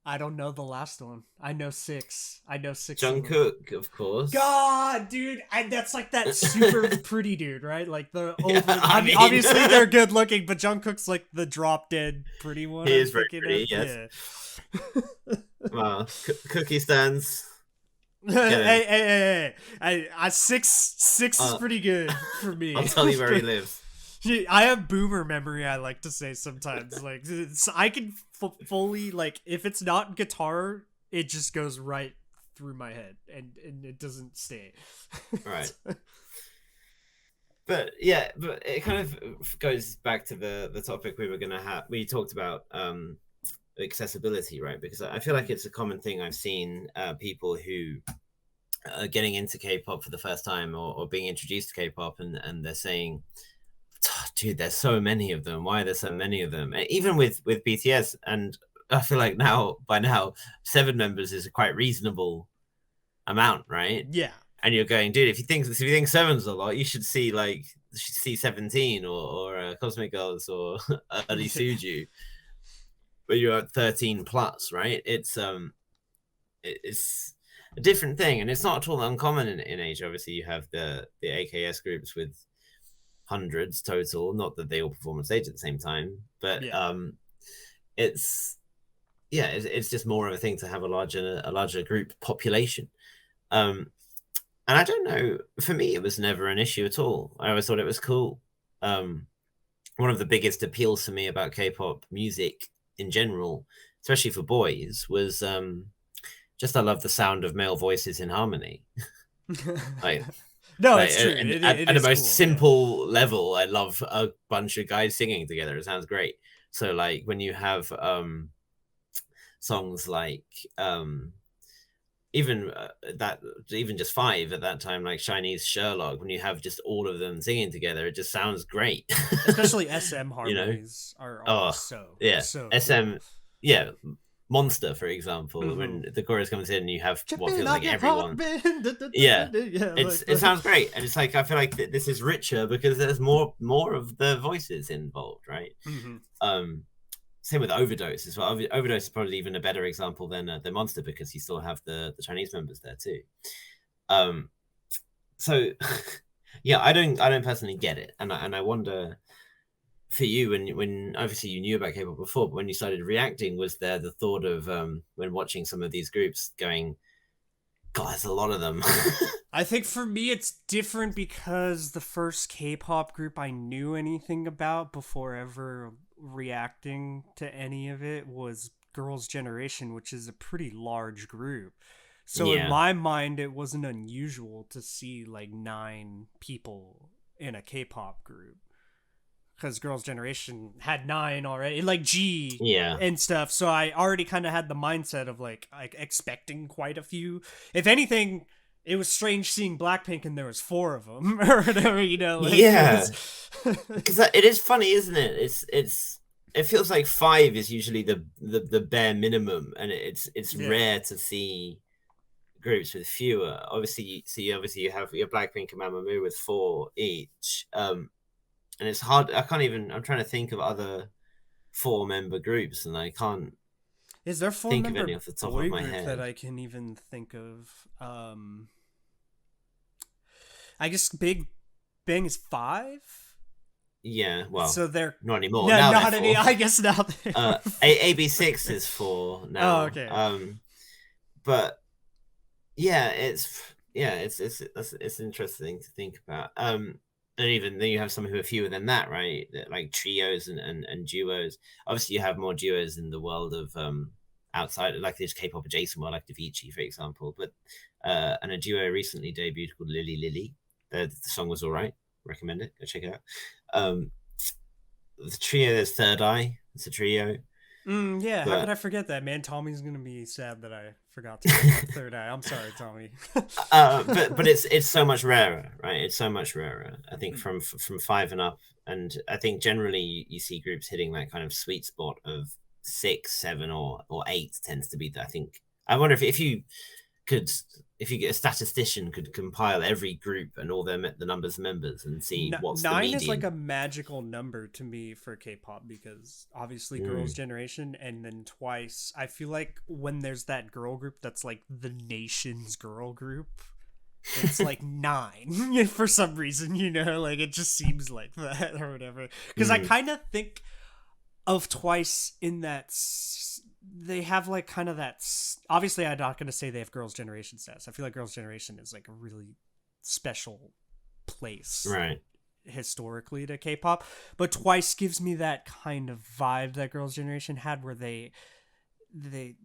I don't know the last one. I know 6. Jungkook, of course. God, dude, that's like that super pretty dude, right? Like the over. I mean... obviously they're good looking, but Jungkook's like the drop dead pretty one. He is very pretty. Yes. Yeah. Well, cookie stands. Hey! Six is pretty good for me. I'll tell you where he lives. I have boomer memory, I like to say sometimes. Like I can fully, like, if it's not guitar, it just goes right through my head and it doesn't stay. Right. But yeah, but it kind of goes back to the topic we were gonna have. We talked about accessibility, right? Because I feel like it's a common thing I've seen people who are getting into K-pop for the first time or being introduced to K-pop, and they're saying, dude, there's so many of them. Why are there so many of them? Even with BTS, and I feel like by now 7 members is a quite reasonable amount, right? Yeah. And you're going, dude, if you think seven's a lot, you should see 17 or Cosmic Girls or Early Suju, but you're at 13 plus, right? It's a different thing, and it's not at all uncommon in Asia. Obviously, you have the AKS groups with hundreds total. Not that they all perform on stage at the same time, but it's just more of a thing to have a larger group population. And I don't know, for me, it was never an issue at all. I always thought it was cool. One of the biggest appeals to me about K-pop music in general, especially for boys, was just I love the sound of male voices in harmony. No, it's true. At the most simple level, I love a bunch of guys singing together. It sounds great. So like when you have songs like even just 5 at that time, like Chinese Sherlock, when you have just all of them singing together, it just sounds great. Especially SM harmonies are so SM cool. Monster, for example, when the chorus comes in, you have what feels like everyone. It sounds great, and it's like I feel like this is richer because there's more of the voices involved, right? Same with Overdose as well. Overdose is probably even a better example than the Monster because you still have the Chinese members there too. So yeah, I don't personally get it, and I wonder for you when obviously you knew about K-pop before, but when you started reacting, was there the thought of when watching some of these groups going, God, there's a lot of them? I think for me it's different because the first K-pop group I knew anything about before ever reacting to any of it was Girls' Generation, which is a pretty large group. So in my mind, it wasn't unusual to see like 9 people in a K-pop group. Because Girls' Generation had 9 already, like G and stuff. So I already kind of had the mindset of like expecting quite a few. If anything, it was strange seeing Blackpink and there was 4 of them or whatever, you know. Like, because it is funny, isn't it? It feels like 5 is usually the bare minimum, and it's rare to see groups with fewer. Obviously, you have your Blackpink and Mamamoo with 4 each. And it's hard. I'm trying to think of other 4-member groups, and I can't. Is there 4 think of any off the top of my head that I can even think of? I guess Big Bang is 5. Yeah, well, so they're not anymore. No, now not any. I guess now. AB6 is 4 now. Oh, okay. But yeah, it's interesting to think about. And even then you have some who are fewer than that, right? Like trios and duos. Obviously, you have more duos in the world of outside, like this K-pop adjacent world, like Davichi, for example. But and a duo recently debuted called Lily Lily. The song was all right. Recommend it. Go check it out. The trio, there's Third Eye. It's a trio. Yeah, how could I forget that, man? Tommy's gonna be sad that I forgot to talk about Third Eye. I'm sorry, Tommy. But it's so much rarer, right? It's so much rarer. I think from 5 and up, and I think generally you see groups hitting that kind of sweet spot of 6, 7, or 8 tends to be. I think I wonder if you get a statistician could compile every group and all the numbers of members and see what's 9 the median. is like a magical number to me for K-pop because obviously Girls' Generation and then Twice. I feel like when there's that girl group that's like the nation's girl group, it's like 9 for some reason, you know, like it just seems like that or whatever. Because I kind of think of Twice in that they have like kind of that. Obviously, I'm not going to say they have Girls' Generation status. I feel like Girls' Generation is like a really special place, right, historically to K-pop. But Twice gives me that kind of vibe that Girls' Generation had, where they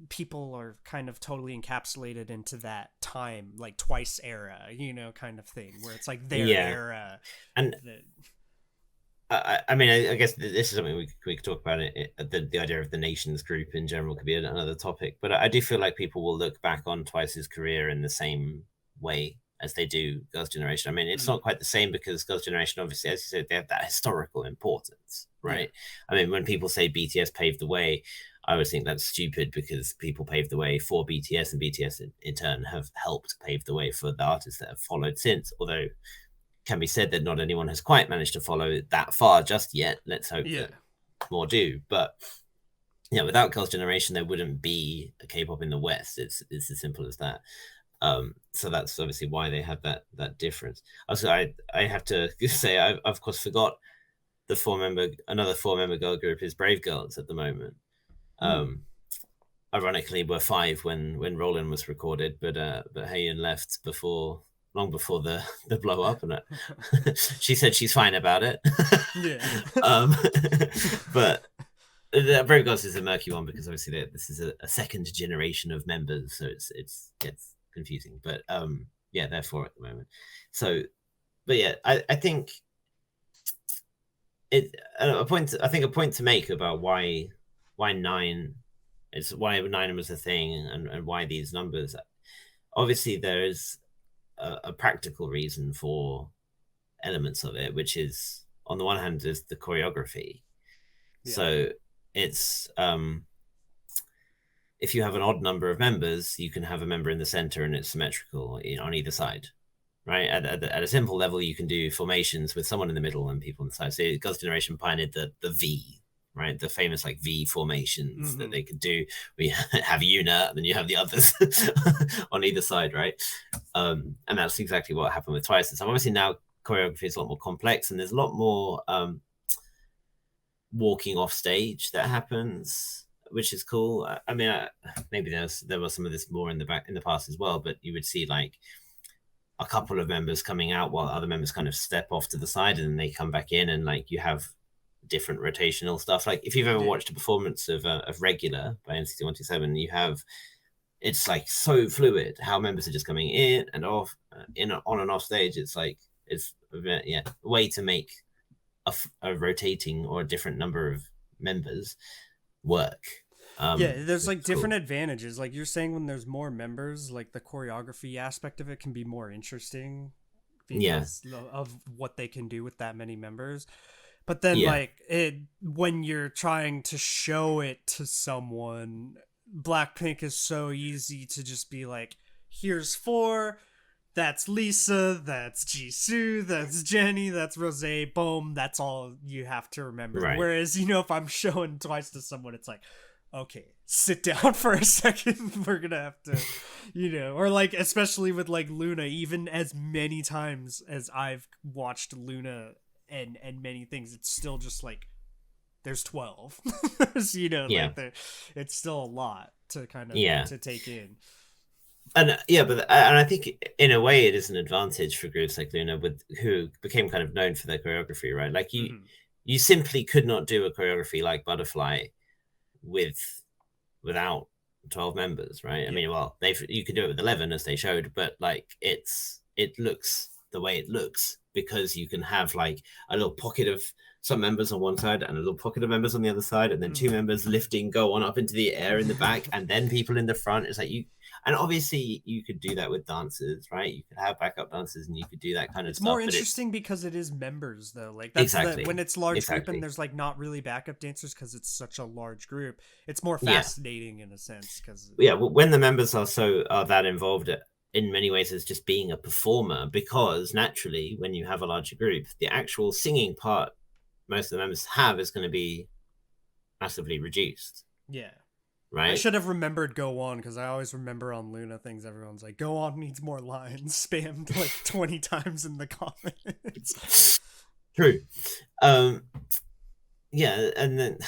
people are kind of totally encapsulated into that time, like Twice era, kind of thing, where it's like their Yeah, era. and That, I mean, I guess this is something we could talk about. The idea of the nations group in general could be another topic, but I do feel like people will look back on Twice's career in the same way as they do Girls' Generation. I mean, it's not quite the same because Girls' Generation, obviously, as you said, they have that historical importance, right? Yeah. I mean, when people say BTS paved the way, I always think that's stupid because people paved the way for BTS, and BTS in turn have helped pave the way for the artists that have followed since. Although can be said that not anyone has quite managed to follow that far just yet. Let's hope that more do. But yeah, without Girls' Generation, there wouldn't be a K-pop in the West. It's as simple as that. So that's obviously why they have that difference. Also, I have to say I of course forgot another four member girl group is Brave Girls at the moment. Ironically, we're 5 when Roland was recorded, but Haeyeon left long before the blow up, and she said she's fine about it. But Brave Girls is a murky one because obviously this is a second generation of members, so it's confusing. But yeah, they're 4 at the moment. So, but yeah, I think a point to make about why 9 was a thing and why these numbers. Obviously, there is a practical reason for elements of it, which is on the one hand is the choreography. So it's if you have an odd number of members, you can have a member in the center and it's symmetrical on either side, right? At a simple level, you can do formations with someone in the middle and people on the side. So Girls' Generation pioneered the V, right? The famous like V formations that they could do. We have Yuna, and then you have the others on either side, right? And that's exactly what happened with Twice. So obviously now choreography is a lot more complex, and there's a lot more walking off stage that happens, which is cool. I mean, maybe there was some of this more in the past as well, but you would see like a couple of members coming out while other members kind of step off to the side, and then they come back in, and like you have different rotational stuff. Like if you've ever watched a performance of Regular by NCT 127, you have it's like so fluid how members are just coming in and off, on and off stage. It's like it's a way to make a rotating or a different number of members work. There's like different advantages. Like you're saying, when there's more members, like the choreography aspect of it can be more interesting because of what they can do with that many members. But then when you're trying to show it to someone, Blackpink is so easy to just be like, here's 4, that's Lisa, that's Jisoo, that's Jennie, that's Rosé, boom, that's all you have to remember. Right. Whereas, if I'm showing Twice to someone, it's like, okay, sit down for a second. We're gonna have to, or like, especially with like Luna, even as many times as I've watched Luna and many things, it's still just like there's 12. Like it's still a lot to kind of to take in. And and I think in a way it is an advantage for groups like Luna who became kind of known for their choreography, right? Like you simply could not do a choreography like Butterfly without 12 members, right? I mean, well, you could do it with 11 as they showed, but like it looks the way it looks because you can have like a little pocket of some members on one side and a little pocket of members on the other side, and then 2 members go on up into the air in the back, and then people in the front. It's like and obviously you could do that with dancers, right? You could have backup dancers and you could do that kind of stuff. It's more interesting because it is members, though. Like that's when it's large group and there's like not really backup dancers because it's such a large group. It's more fascinating in a sense because when the members are that involved in many ways as just being a performer, because naturally when you have a larger group, the actual singing part most of the members have is going to be massively reduced. Yeah. Right? I should have remembered Go On, because I always remember on Luna things everyone's like, Go On needs more lines, spammed like 20 times in the comments. True. Yeah, and then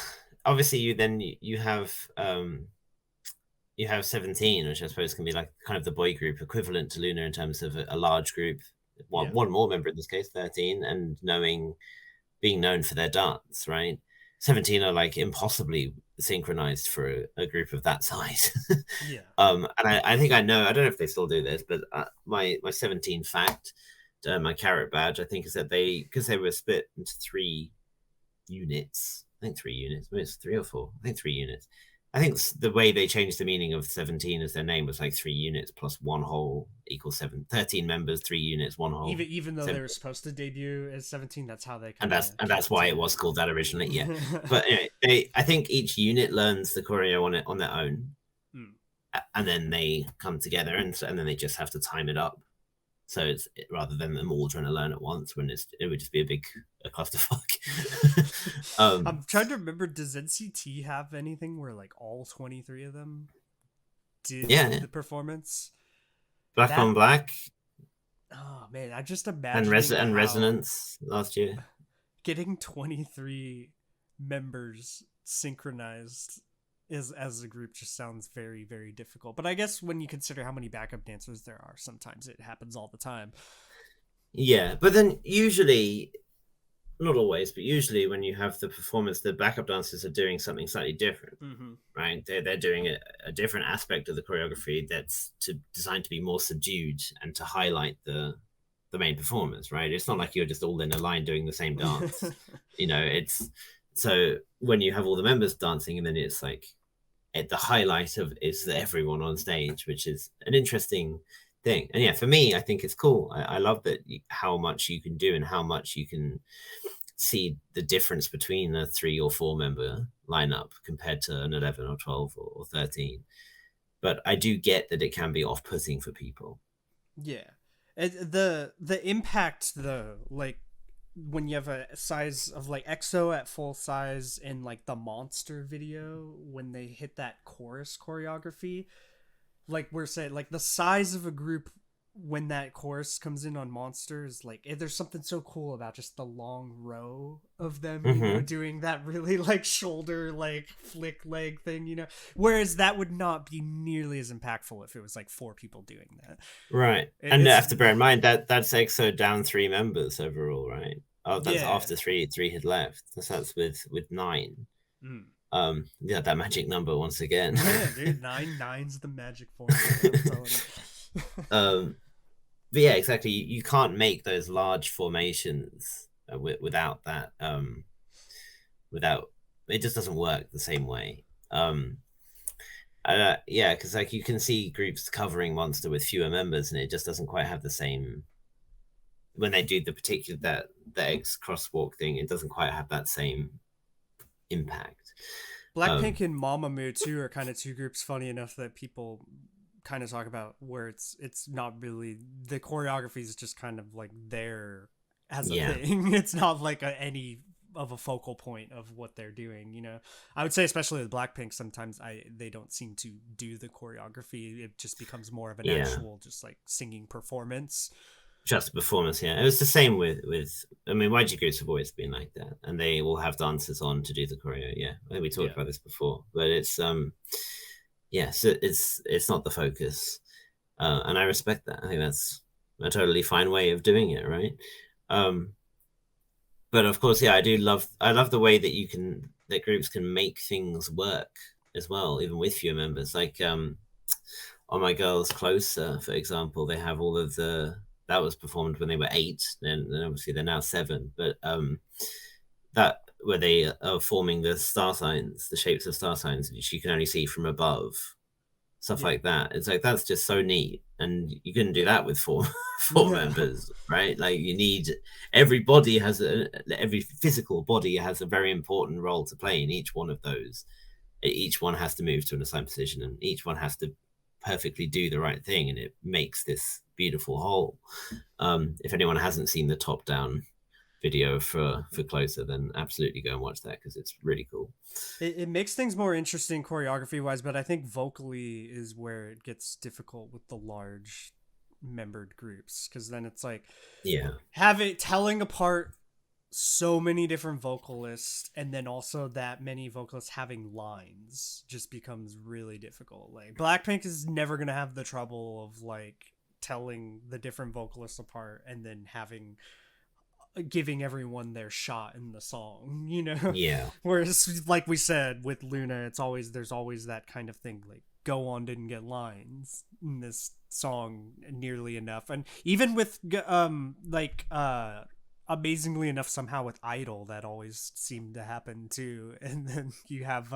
obviously you have 17, which I suppose can be like kind of the boy group equivalent to Luna in terms of a large group. One more member in this case, 13, and being known for their dance, right? 17 are like impossibly synchronized for a group of that size. Yeah. And I think I know. I don't know if they still do this, but my 17 fact, my carrot badge, I think is that because they were split into 3 units. I think 3 units. Maybe it's 3 or 4. I think 3 units. I think the way they changed the meaning of 17 as their name was like 3 units plus one whole equals 13 members, 3 units, one whole. Even though they Seven. were supposed to debut as 17, that's how they And kind of that's why it was called that originally. Yeah, but anyway, I think each unit learns the choreo on their own, and then they come together, and then they just have to time it up. So it's rather than them all trying to learn at once, when it would just be a clusterfuck. I'm trying to remember. Does NCT have anything where like all 23 of them did the performance? Black on Black. Oh man, I just imagine and Resonance last year. Getting 23 members synchronized as a group just sounds very, very difficult. But I guess when you consider how many backup dancers there are, sometimes it happens all the time. Yeah, but then usually, not always, but usually when you have the performance, the backup dancers are doing something slightly different, right? They're doing a different aspect of the choreography that's designed to be more subdued and to highlight the main performers, right? It's not like you're just all in a line doing the same dance. It's so when you have all the members dancing, and then it's like the highlight is everyone on stage, which is an interesting thing. And yeah, for me, I think it's cool. I love that how much you can do and how much you can see the difference between a 3 or 4 member lineup compared to an 11 or 12 or 13. But I do get that it can be off-putting for people. Yeah. The impact though, like when you have a size of like EXO at full size in like the Monster video, when they hit that chorus choreography, like we're saying, like the size of a group when that chorus comes in on Monster is like, there's something so cool about just the long row of them, doing that really like shoulder like flick leg thing, whereas that would not be nearly as impactful if it was like 4 people doing that, right? And you have to bear in mind that that's EXO down 3 members overall, right? Oh, that's after three had left. That's with 9. Yeah, that magic number once again. Yeah, dude, 9's the magic formula. But yeah, exactly. You can't make those large formations without that. Without it, just doesn't work the same way. Yeah, because like you can see groups covering Monster with fewer members, and it just doesn't quite have the same. When they do the particular the eggs crosswalk thing, it doesn't quite have that same impact. Blackpink and Mamamoo too are kind of 2 groups. Funny enough that people kind of talk about where it's not really, the choreography is just kind of like there as a thing. It's not like any of a focal point of what they're doing. I would say especially with Blackpink, sometimes they don't seem to do the choreography. It just becomes more of an actual just like singing performance. Just a performance, yeah. It was the same with I mean, YG groups have always been like that, and they will have dancers on to do the choreo. Yeah, I think we talked about this before, but it's so it's not the focus, and I respect that. I think that's a totally fine way of doing it, right? But of course, I love the way that groups can make things work as well, even with fewer members. Like on My Girls Closer, for example, they have all of that was performed when they were 8, and obviously they're now 7. But that where they are forming the star signs, the shapes of star signs, which you can only see from above, stuff like that. It's like that's just so neat, and you couldn't do that with 4 members, right? Like you need every physical body has a very important role to play in each one of those. Each one has to move to an assigned position, and each one has to perfectly do the right thing, and it makes this beautiful whole. If anyone hasn't seen the top down video for Closer, then absolutely go and watch that, because it's really cool. It makes things more interesting choreography wise, but I think vocally is where it gets difficult with the large membered groups, because then it's like telling apart so many different vocalists, and then also that many vocalists having lines just becomes really difficult. Like Blackpink is never gonna have the trouble of like telling the different vocalists apart and then having giving everyone their shot in the song, you know. Yeah. Whereas, like we said with Luna, there's always that kind of thing, like Go On didn't get lines in this song nearly enough, and even with amazingly enough, somehow with Idol, that always seemed to happen too. And then you have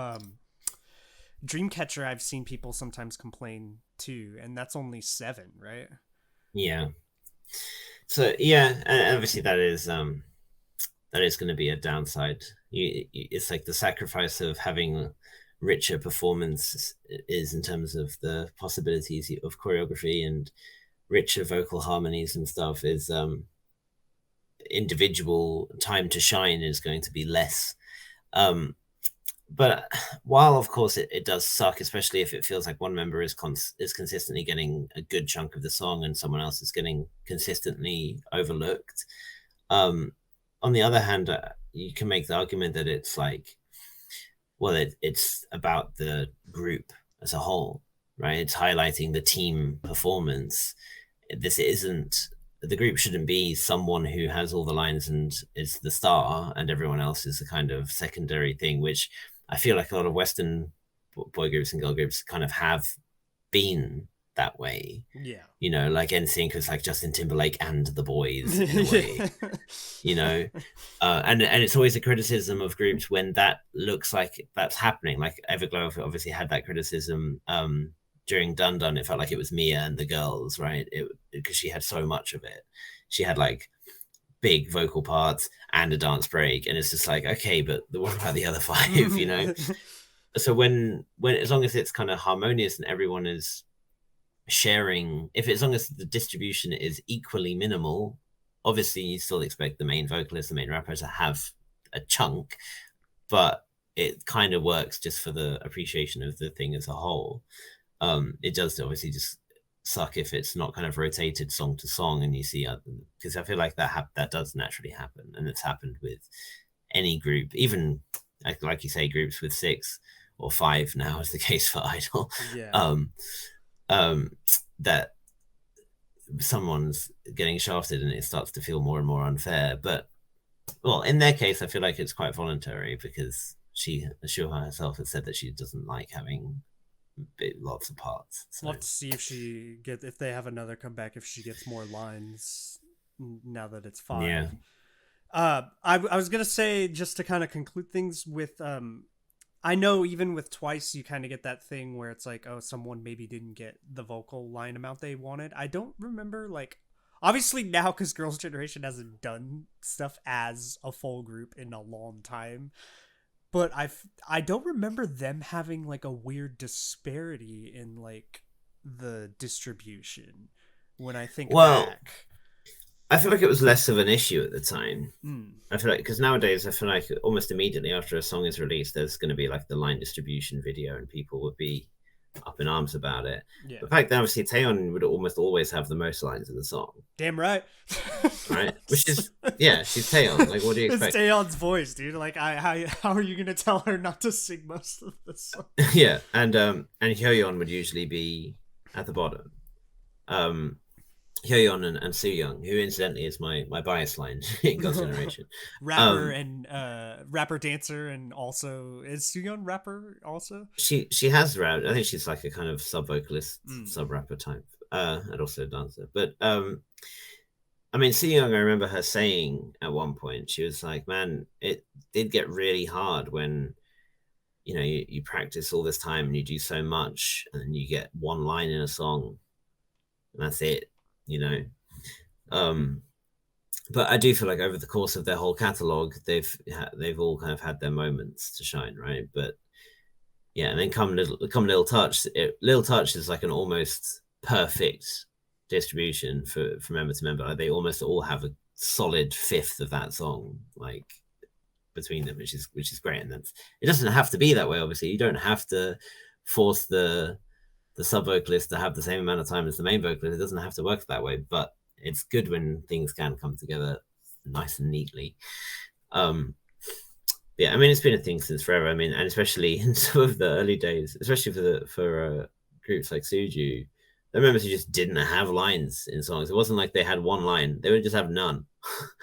Dreamcatcher. I've seen people sometimes complain too, and that's only 7, right? Yeah. So yeah, and obviously that is going to be a downside. It's like the sacrifice of having richer performance is in terms of the possibilities of choreography and richer vocal harmonies and stuff is individual time to shine is going to be less. But while of course it does suck, especially if it feels like one member is consistently getting a good chunk of the song and someone else is getting consistently overlooked. On the other hand, you can make the argument that it's like, well, it's about the group as a whole, right? It's highlighting the team performance. The group shouldn't be someone who has all the lines and is the star and everyone else is a kind of secondary thing, which I feel like a lot of Western boy groups and girl groups kind of have been that way. Yeah. You know, like NSYNC was like Justin Timberlake and the boys in a way. You know, and it's always a criticism of groups when that looks like that's happening. Like Everglow obviously had that criticism during Dun Dun. It felt like it was Mia and the girls, right? Because she had so much of it. She had like big vocal parts and a dance break, and it's just like, okay, but what about the other 5? You know. So when as long as it's kind of harmonious and everyone is sharing, as long as the distribution is equally minimal, obviously you still expect the main vocalist, the main rapper to have a chunk, but it kind of works just for the appreciation of the thing as a whole. It does obviously just suck if it's not kind of rotated song to song, and you see, because I feel like that does naturally happen, and it's happened with any group, even like you say, groups with 6 or 5 now is the case for Idol. Yeah. That someone's getting shafted and it starts to feel more and more unfair. But well, in their case, I feel like it's quite voluntary because Shuha herself has said that she doesn't like having lots of parts. So. Let's see if they have another comeback, if she gets more lines now that it's 5. Yeah. I was gonna say, just to kind of conclude things with I know even with Twice you kind of get that thing where it's like, oh, someone maybe didn't get the vocal line amount they wanted. I don't remember, like, obviously now because Girls' Generation hasn't done stuff as a full group in a long time, but I don't remember them having like a weird disparity in like the distribution when I think back. I feel like it was less of an issue at the time. I feel like, because nowadays I feel like almost immediately after a song is released, there's going to be like the line distribution video and people would be up in arms about it. Yeah. But back then, obviously, Taeyeon would almost always have the most lines in the song. Damn right. Right? Which is, yeah, she's Taeyeon. Like, what do you expect? It's Taeyeon's voice, dude. Like, how are you going to tell her not to sing most of the song? Yeah, and Hyoyeon would usually be at the bottom. Hyoyeon and Sooyoung, who incidentally is my bias line in Girls' Generation. Rapper and rapper dancer, and also is Sooyoung rapper also? She has rap. I think she's like a kind of sub vocalist, sub rapper type, and also a dancer. But I mean, Sooyoung, I remember her saying at one point, she was like, "Man, it did get really hard when." You know, you practice all this time and you do so much, and then you get one line in a song, and that's it. You know, but I do feel like over the course of their whole catalog, they've all kind of had their moments to shine, right? But yeah, and then come Little Touch. Little Touch is like an almost perfect distribution for member to member. Like they almost all have a solid fifth of that song, like between them, which is great. And it doesn't have to be that way. Obviously, you don't have to force the sub vocalist to have the same amount of time as the main vocalist. It doesn't have to work that way, but it's good when things can come together nice and neatly. Yeah, I mean, it's been a thing since forever. I mean, and especially in some of the early days, especially for groups like Suju, the members who just didn't have lines in songs. It wasn't like they had one line; they would just have none.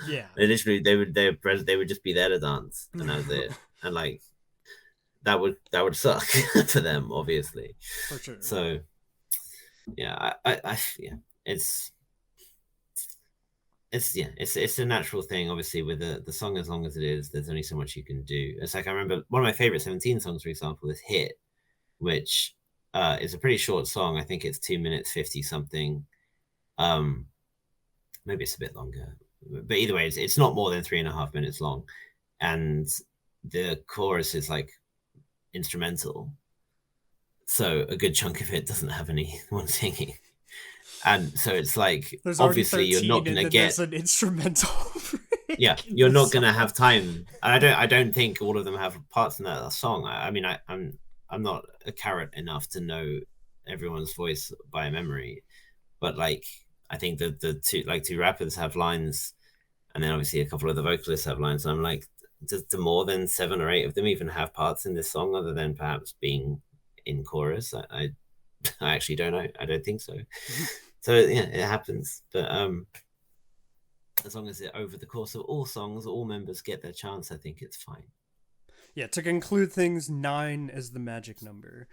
Yeah. They would just be there to dance, and that was it. And like that would suck for them, obviously. For sure. So yeah, yeah, it's a natural thing. Obviously, with the song, as long as it is, there's only so much you can do. It's like I remember one of my favorite 17 songs, for example, is "Hit," which is a pretty short song. I think it's 2 minutes 50 something. Maybe it's a bit longer, but either way, it's not more than 3.5 minutes long, and the chorus is like instrumental, so a good chunk of it doesn't have anyone singing. And so it's like, There's obviously you're not and gonna then get there's an instrumental break yeah, in you're the not gonna song. have time. I don't think all of them have parts in that song. I mean, I'm not a carrot enough to know everyone's voice by memory, but like I think that the two rappers have lines, and then obviously a couple of the vocalists have lines. And I'm like, do more than 7 or 8 of them even have parts in this song other than perhaps being in chorus? I actually don't know. I don't think so. So yeah, it happens, but as long as it over the course of all songs, all members get their chance, I think it's fine. Yeah, to conclude things, 9 is the magic number.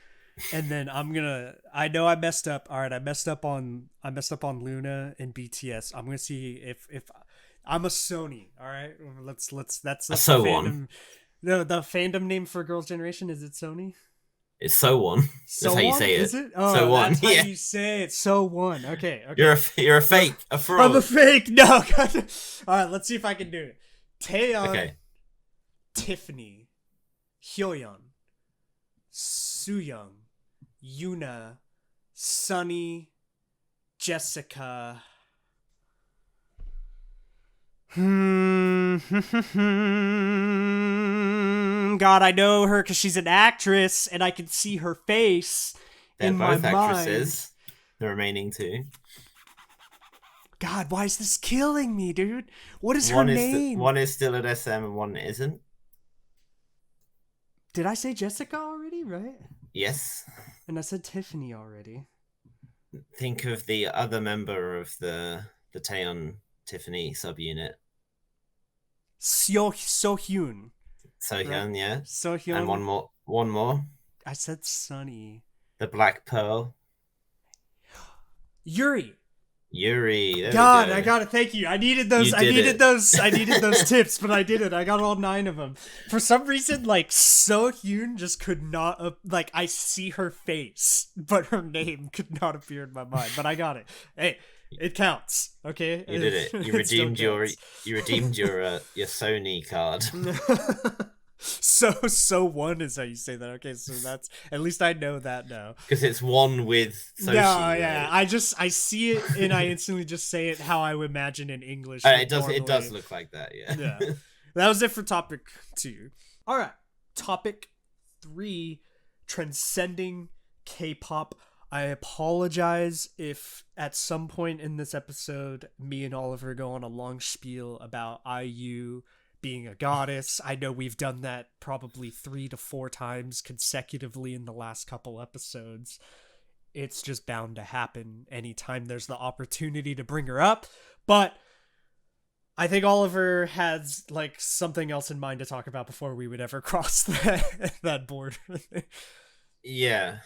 And then I know I messed up. All right, I messed up on Luna and BTS. I'm gonna see if I'm a Sony. All right, that's A the so fandom. on. No, the fandom name for Girls' Generation, is it Sony? It's so on. So That's how you on? say it. Is it? Oh, So on. that's how Yeah. you say it. So one. Okay. You're a fake, a fraud. I'm a fake. No. All right. Let's see if I can do it. Taeyeon, Okay. Tiffany, Hyoyeon, Sooyoung, Yuna, Sunny, Jessica. God, I know her because she's an actress, and I can see her face They're in my both actresses. mind. The remaining two. God, why is this killing me, dude? What is her name? One is still at SM and one isn't. Did I say Jessica already, right? Yes. And I said Tiffany already. Think of the other member of the Taeyeon Tiffany subunit. Sohyun. Sohyun, Right. yeah. Sohyun. And one more. I said Sunny. The Black Pearl. Yuri. There God, I got it. Thank you. I needed those. You I did needed it. those. I needed those tips, but I did it. I got all 9 of them. For some reason, like Sohyun just could not. Like I see her face, but her name could not appear in my mind. But I got it. Hey, it counts. Okay, You did it. You redeemed your Sony card. So one is how you say that. Okay, so that's at least I know that now. Because it's one with No, yeah, right? I see it and I instantly just say it how I would imagine in English. It does look like that, yeah. Yeah. That was it for topic 2. All right, topic 3, transcending K-pop. I apologize if at some point in this episode, me and Oliver go on a long spiel about IU being a goddess. I know we've done that probably 3 to 4 times consecutively in the last couple episodes. It's just bound to happen anytime there's the opportunity to bring her up. But I think Oliver has like something else in mind to talk about before we would ever cross that border. Yeah.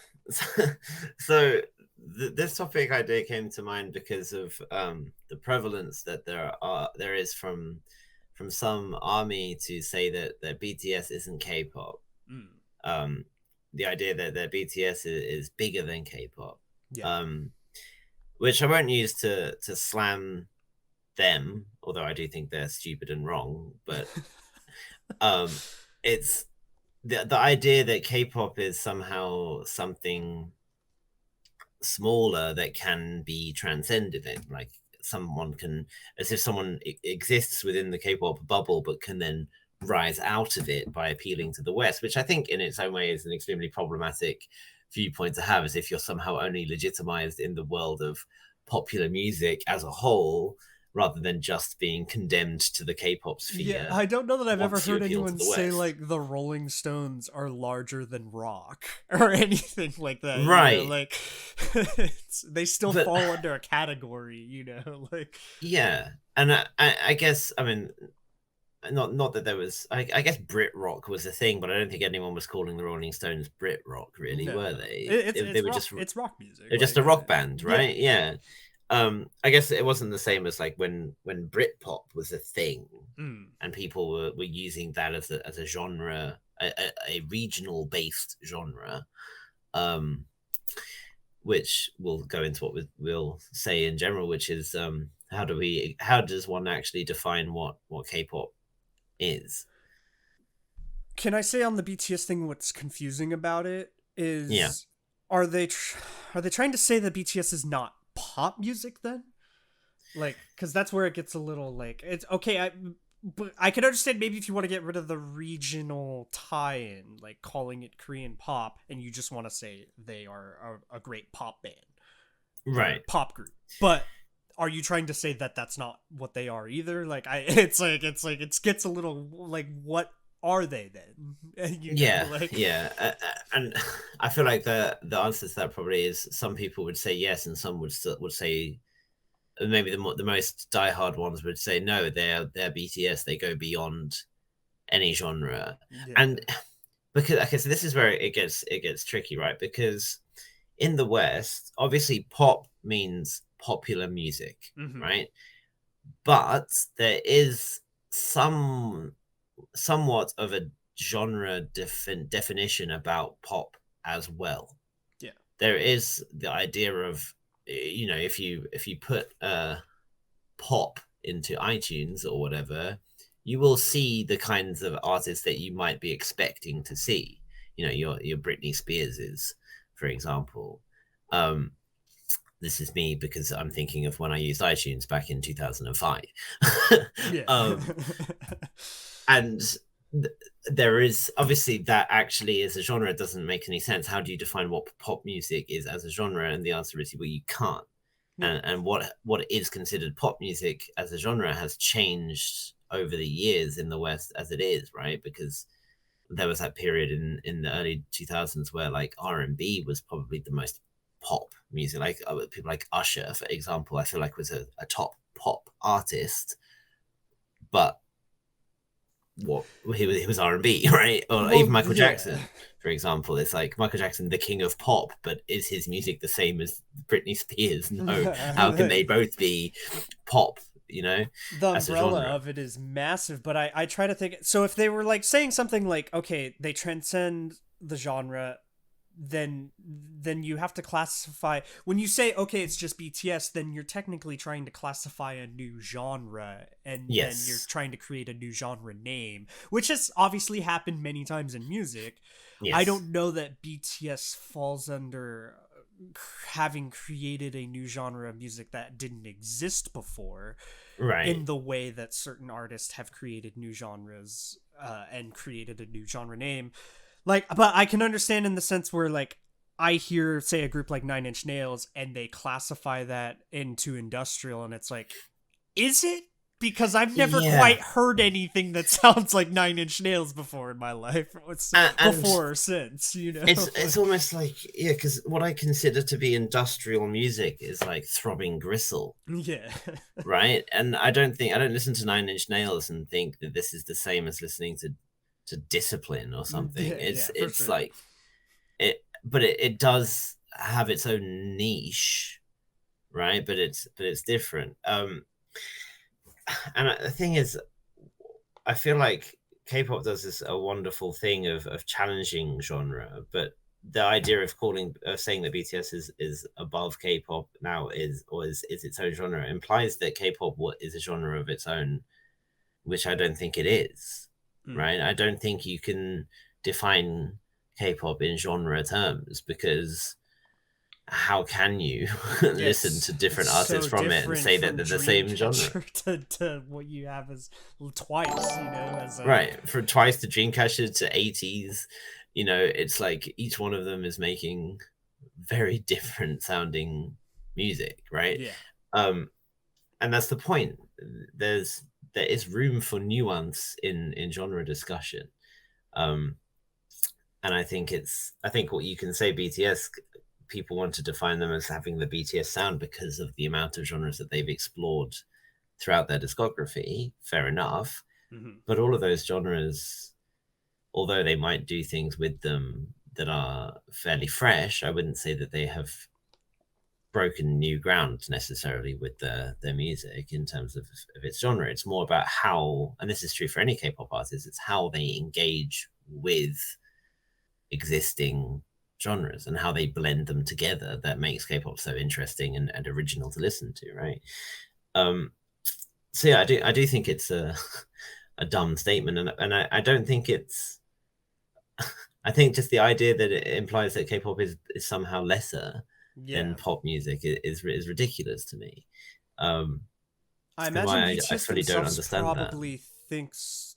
So this topic idea came to mind because of the prevalence that there is from some army to say that BTS isn't K-pop. The idea that BTS is bigger than K-pop. Yeah. Which I won't use to slam them, although I do think they're stupid and wrong. But it's the idea that K-pop is somehow something smaller that can be transcended. Like someone can, as if someone exists within the K-pop bubble but can then rise out of it by appealing to the West, which I think in its own way is an extremely problematic viewpoint to have, as if you're somehow only legitimized in the world of popular music as a whole rather than just being condemned to the K-pop sphere. Yeah, I don't know that I've ever heard anyone say like the Rolling Stones are larger than rock or anything like that. Right. You know? Like they still fall under a category, you know, like. Yeah. And I guess, I mean, not that there was, I guess Brit rock was a thing, but I don't think anyone was calling the Rolling Stones Brit rock, really, No, were no, they? it's They it's were rock. just It's rock music. they're just a Like, rock band, yeah, right? Yeah. I guess it wasn't the same as like when Britpop was a thing, mm, and people were using that as a genre, a regional based genre, um, which we'll go into what we'll say in general, which is how does one actually define what K-pop is? can I say on the BTS thing, what's confusing about it Yeah, is, are they are they trying to say that BTS is not pop music then? Like, because that's where it gets a little like, it's okay. But I can understand maybe if you want to get rid of the regional tie-in, like calling it Korean pop, and you just want to say they are a great pop band or right. pop group. But are you trying to say that that's not what they are either? Like, it's like it gets a little like, what are they then? You know, Yeah, like, yeah, and I feel like the answer to that probably is some people would say yes, and some would say maybe the most diehard ones would say no. They're BTS. They go beyond any genre, yeah, and because okay, so this is where it gets tricky, right? Because in the West, obviously, pop means popular music, mm-hmm. right? But there is some somewhat of a genre definition about pop as well. Yeah, There is the idea of if you put pop into iTunes or whatever, you will see the kinds of artists that you might be expecting to see. Your Britney Spearses, for example. Um, this is me because I'm thinking of when I used iTunes back in 2005. yeah. um, and there is obviously that actually is a genre. It doesn't make any sense. How do you define what pop music is as a genre? And the answer is, well, you can't. Yeah. And what is considered pop music as a genre has changed over the years in the West as it is, right? Because there was that period in the early 2000s where like R&B was probably the most pop music. Like people like Usher, for example, I feel like was a top pop artist, but what he was R&B, right? Or Well, even Michael yeah. Jackson, for example. It's like Michael Jackson, the king of pop, but is his music the same as Britney Spears? No. How can they both be pop, The as a umbrella genre? of it is massive, but I try to think, so if they were like saying something like, okay, they transcend the genre, then you have to classify, when you say okay it's just BTS, then you're technically trying to classify a new genre, and then you're Yes. trying to create a new genre name, which has obviously happened many times in music. I Yes. don't know that BTS falls under having created a new genre of music that didn't exist before, in Right. the way that certain artists have created new genres, and created a new genre name. Like, but I can understand in the sense where, like, I hear, say, a group like Nine Inch Nails, and they classify that into industrial, and it's like, is it? Because I've never Yeah. quite heard anything that sounds like Nine Inch Nails before in my life, And before or since, you know? it's almost like, yeah, because what I consider to be industrial music is like throbbing gristle, Yeah. right? And I don't listen to Nine Inch Nails and think that this is the same as listening to Discipline or something. Yeah, It's yeah, for it's sure. like but it does have its own niche, right? But it's different. And the thing is, I feel like K-pop does this a wonderful thing of challenging genre, but the idea of saying that BTS is above K-pop now is its own genre implies that K-pop is a genre of its own, which I don't think it is. Mm. Right? I don't think you can define K-pop in genre terms because how can you Yeah, listen to it's different artists so from it and different say that from they're the same genre? Dreamcatcher to what you have as Twice, you know, as a, Right. From Twice to Dreamcatcher to 80s, it's like each one of them is making very different sounding music, right? yeah. Um, and that's the point. There's there is room for nuance in genre discussion. Um, and I think what you can say BTS, people want to define them as having the BTS sound because of the amount of genres that they've explored throughout their discography, fair enough. Mm-hmm. But all of those genres, although they might do things with them that are fairly fresh, I wouldn't say that they have broken new ground necessarily with their music in terms of its genre. It's more about how, and this is true for any K-pop artist, it's how they engage with existing genres and how they blend them together that makes K-pop so interesting and original to listen to, right? Um, so yeah, I do think it's a dumb statement, and I don't think it's. I think just the idea that it implies that K-pop is somehow lesser than Yeah. pop music is ridiculous to me. Um, I and imagine why I BTS fully don't themselves understand that. probably thinks,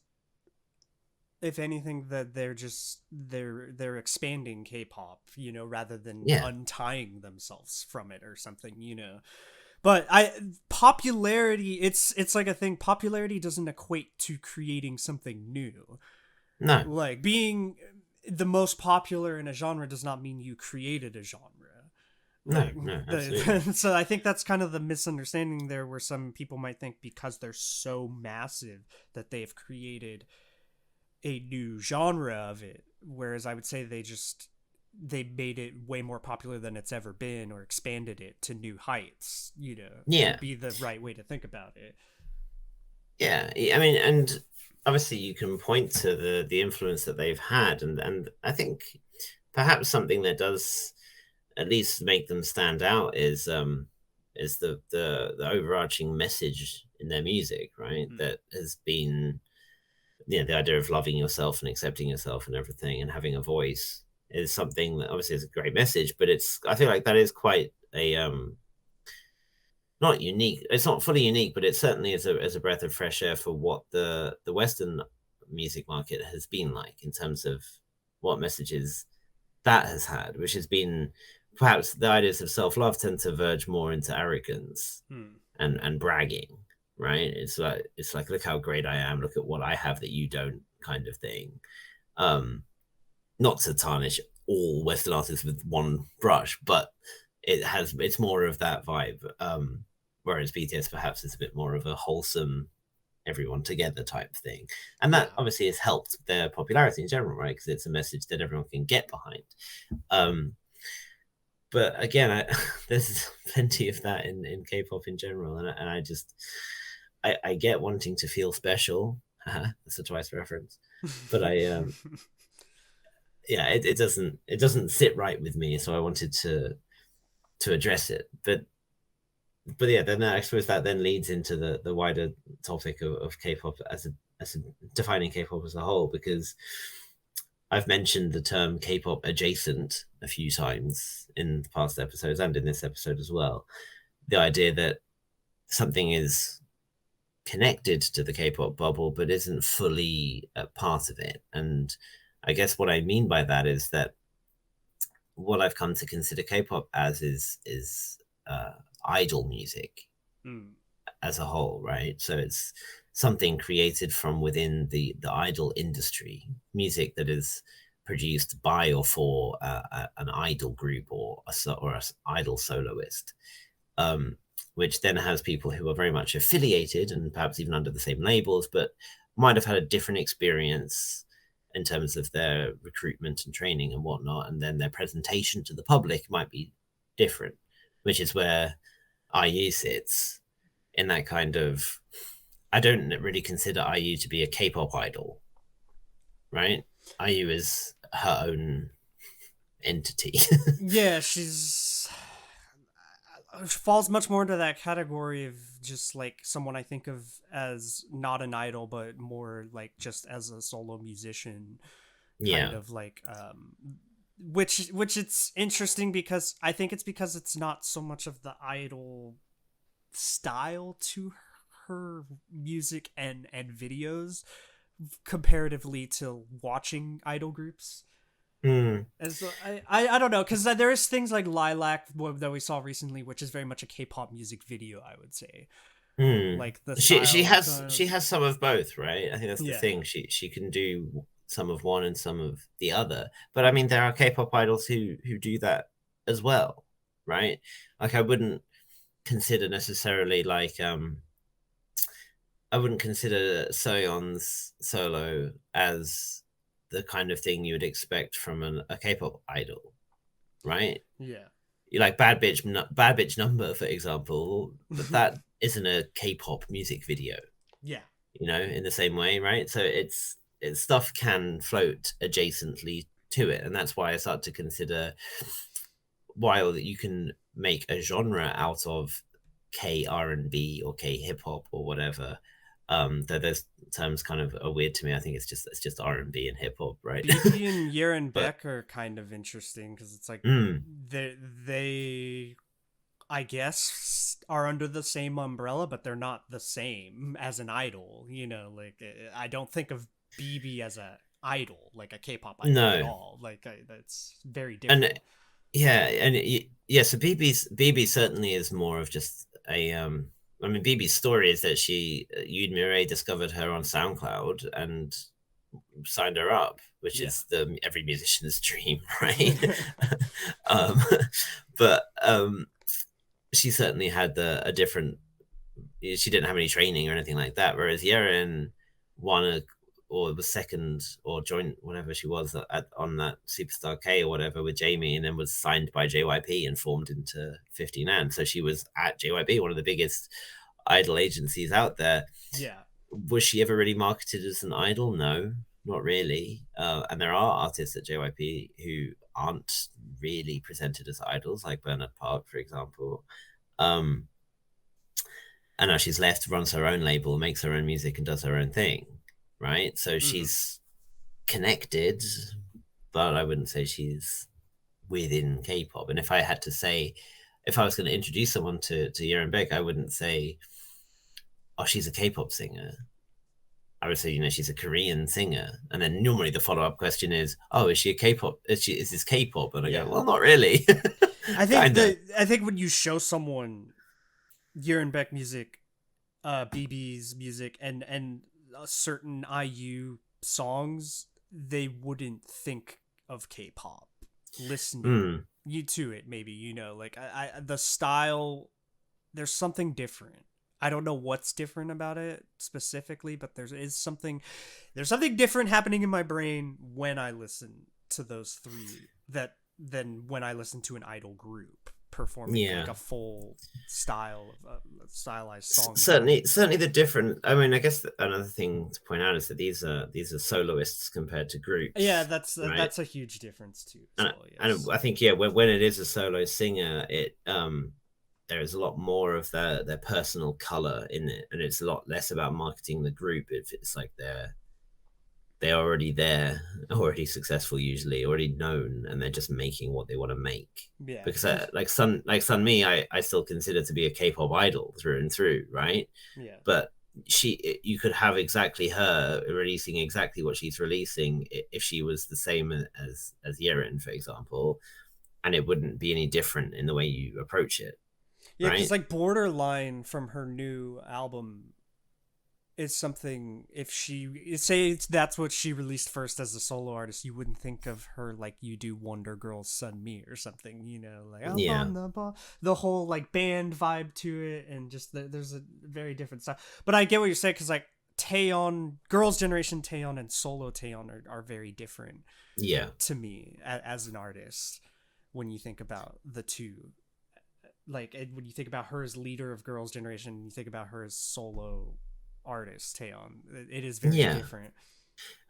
if anything, that they're expanding K-pop, rather than Yeah, untying themselves from it or something, But popularity, it's like a thing. Popularity doesn't equate to creating something new. no, Like being the most popular in a genre does not mean you created a genre. no, Like no, absolutely. so I think that's kind of the misunderstanding there, where some people might think because they're so massive that they've created a new genre of it, whereas I would say they made it way more popular than it's ever been, or expanded it to new heights, Yeah, would be the right way to think about it. yeah. I mean, and obviously you can point to the influence that they've had, and I think perhaps something that does at least make them stand out is the overarching message in their music, right? Mm-hmm. That has been, the idea of loving yourself and accepting yourself and everything and having a voice is something that obviously is a great message, but I feel like that is quite a not unique. It's not fully unique, but it certainly is a breath of fresh air for what the Western music market has been like in terms of what messages that has had, which has been perhaps the ideas of self-love tend to verge more into arrogance Hmm. and bragging, right? It's like look how great I am, look at what I have that you don't, kind of thing. Um, Not to tarnish all Western artists with one brush, but it's more of that vibe. Whereas BTS perhaps is a bit more of a wholesome, everyone together type thing, and that Yeah. obviously has helped their popularity in general, right? Because it's a message that everyone can get behind. Um, but again, there's plenty of that in K-pop in general, and I just I get wanting to feel special. That's a Twice reference, but yeah, it doesn't sit right with me, so I wanted to address it. But yeah, then I suppose that then leads into the wider topic of K-pop as a defining K-pop as a whole, because I've mentioned the term K-pop adjacent a few times in past episodes and in this episode as well. The idea that something is connected to the K-pop bubble but isn't fully a part of it. And I guess what I mean by that is that what I've come to consider K-pop as is idol music Hmm. as a whole, right? So it's something created from within the idol industry, music that is produced by or for an idol group or an idol soloist, um, which then has people who are very much affiliated and perhaps even under the same labels, but might have had a different experience in terms of their recruitment and training and whatnot, and then their presentation to the public might be different, which is where IU sits in that kind of. I don't really consider IU to be a K-pop idol, right? IU is her own entity. Yeah, she's falls much more into that category of just like someone I think of as not an idol, but more like just as a solo musician, kind Yeah. of like which it's interesting because I think it's because it's not so much of the idol style to her music and videos comparatively to watching idol groups. Mm. And so I don't know, because there is things like Lilac that we saw recently, which is very much a K-pop music video, I would say. Mm. Like the She style, has she has some of both, right? I think that's the yeah, thing. She can do some of one and some of the other. But I mean, there are K-pop idols who do that as well, right? Like I wouldn't consider necessarily like I wouldn't consider Soyeon's solo as the kind of thing you would expect from a K-pop idol, right? Yeah. You like Bad Bitch Number, for example, but that isn't a K-pop music video, Yeah. in the same way, right? So it's stuff can float adjacently to it, and that's why I start to consider, while you can make a genre out of K R&B or K hip hop or whatever, though those terms kind of are weird to me. I think it's just R&B and hip hop, right? BB and Yerin But Beck are kind of interesting because it's like mm, they I guess are under the same umbrella, but they're not the same as an idol. Like I don't think of BB as a idol, like a K-pop idol at no, all. Like that's very and different. yeah, and yeah. So BB certainly is more of just a. I mean, BB's story is that Yoon Mireille discovered her on SoundCloud and signed her up, which Yeah. is every musician's dream, right? um, but she certainly had a different. She didn't have any training or anything like that. Whereas Yeren won or was second or joint, whatever she was on that Superstar K or whatever with Jamie, and then was signed by JYP and formed into 15 and so she was at JYP, one of the biggest idol agencies out there. Yeah. Was she ever really marketed as an idol? No, not really. And there are artists at JYP who aren't really presented as idols, like Bernard Park, for example. And now she's left, runs her own label, makes her own music, and does her own thing, right? So Mm-hmm. she's connected, but I wouldn't say she's within K-pop. And if I had to say, if I was going to introduce someone to Yerin Beck, I wouldn't say, oh, she's a K-pop singer. I would say, she's a Korean singer. And then normally the follow-up question is, oh, is she a K-pop? Is this K-pop? And I go, Yeah. well, not really. I Kinda. think when you show someone Yerin Beck music, BB's music, and certain IU songs, they wouldn't think of K-pop. Listening you to it, maybe like the style. There's something different. I don't know what's different about it specifically, but there's something different happening in my brain when I listen to those three than when I listen to an idol group performing Yeah. like a full style of stylized song. Certainly the different. I mean, I guess another thing to point out is that these are soloists compared to groups. Yeah, right? that's a huge difference too. And, So, yes. and I think when it is a solo singer, it there is a lot more of their personal color in it, and it's a lot less about marketing the group. It's like they're already there, already successful, usually already known, and they're just making what they want to make. Yeah. Because like Sunmi, I still consider to be a K-pop idol through and through, right? Yeah. But you could have exactly her releasing exactly what she's releasing if she was the same as Yerin, for example, and it wouldn't be any different in the way you approach it. Yeah, right? because like Borderline from her new album is something. If she say that's what she released first as a solo artist, you wouldn't think of her like you do Wonder Girl's Sun Me or something. Like I'm on the ball. The whole like band vibe to it, and just there's a very different style. But I get what you're saying because like Taeyeon, Girls' Generation Taeyeon, and solo Taeyeon are very different. Yeah, to me as an artist, when you think about the two. Like when you think about her as leader of Girls' Generation, you think about her as solo artist Taeyeon. It is very different.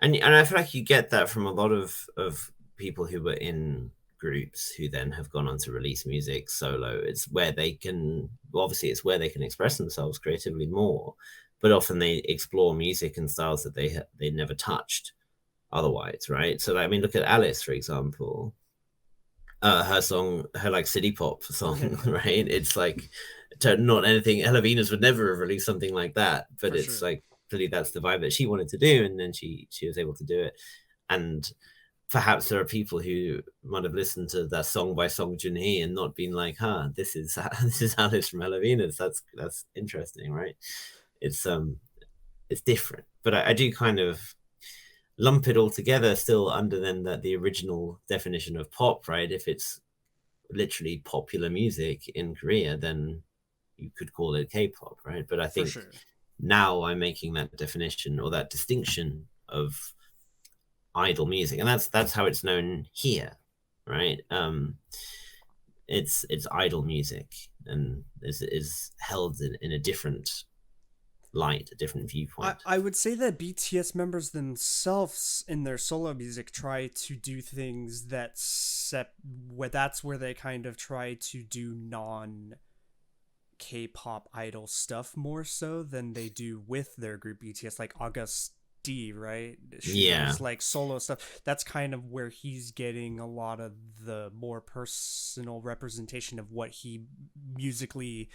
And I feel like you get that from a lot of people who were in groups who then have gone on to release music solo. It's where they can it's where they can express themselves creatively more, but often they explore music and styles that they never touched otherwise, right? So I mean, look at Alice, for example. Her song, her like city pop song, right? It's like not anything. Ella Venus would never have released something like that, but For it's sure. like clearly that's the vibe that she wanted to do, and then she was able to do it. And perhaps there are people who might have listened to that song by Song Joon-hee and not been like, "Huh, this is Alice from Ella Venus. That's interesting, right?" It's different, but I do kind of lump it all together still under then that the original definition of pop, right? If it's literally popular music in Korea, then you could call it K-pop, right? But I think now I'm making that definition or that distinction of idol music, and that's how it's known here, right? It's idol music, and is held in a different light, a different viewpoint. I would say that BTS members themselves in their solo music try to do things that's where they kind of try to do non K-pop idol stuff more so than they do with their group BTS, like August D, right? Yeah, She's like solo stuff. That's kind of where he's getting a lot of the more personal representation of what he musically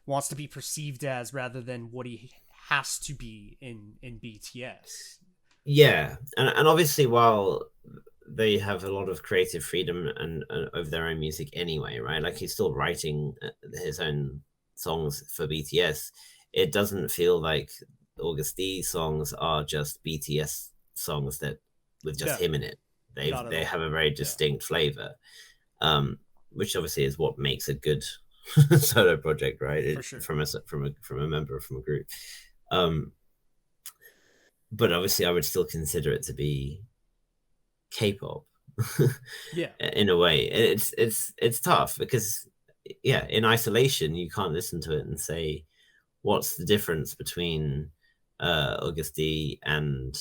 wants to be perceived as rather than what he has to be in BTS. yeah, and obviously while they have a lot of creative freedom and over their own music anyway, right? Like he's still writing his own songs for BTS. It doesn't feel like August D songs are just BTS songs that with just No, him in it. They have a very Yeah, distinct flavor, which obviously is what makes a good solo project, right? for sure. From a member from a group. But obviously, I would still consider it to be K-pop Yeah. in a way. It's tough because yeah, in isolation, you can't listen to it and say what's the difference between August D and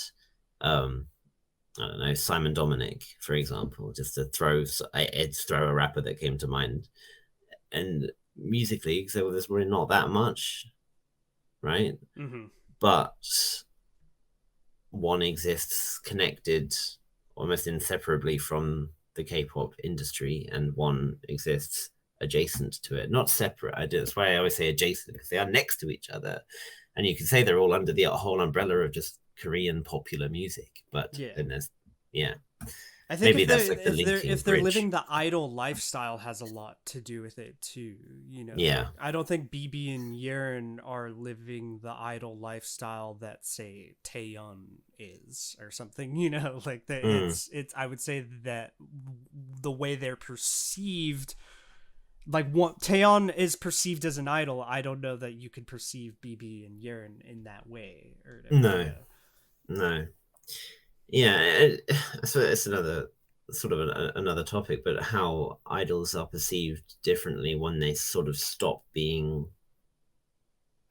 um, I don't know, Simon Dominic, for example, just to throw a rapper that came to mind. And musically, so there's really not that much, right? Mm-hmm. But one exists connected almost inseparably from the K-pop industry, and one exists adjacent to it, not separate. That's why I always say adjacent, because they are next to each other, and you can say they're all under the whole umbrella of just Korean popular music. But Yeah. then there's yeah, I think maybe that's like the linking if they're bridge. living the idol lifestyle has a lot to do with it too. You know, like Yeah, I don't think BB and Yerin are living the idol lifestyle that say Taeyeon is or something. You know, like it's. I would say that the way they're perceived, like what Taeyeon is perceived as an idol, I don't know that you could perceive BB and Yerin in that way or whatever. You no, know. no. Yeah, so it's another sort of another topic, but how idols are perceived differently when they sort of stop being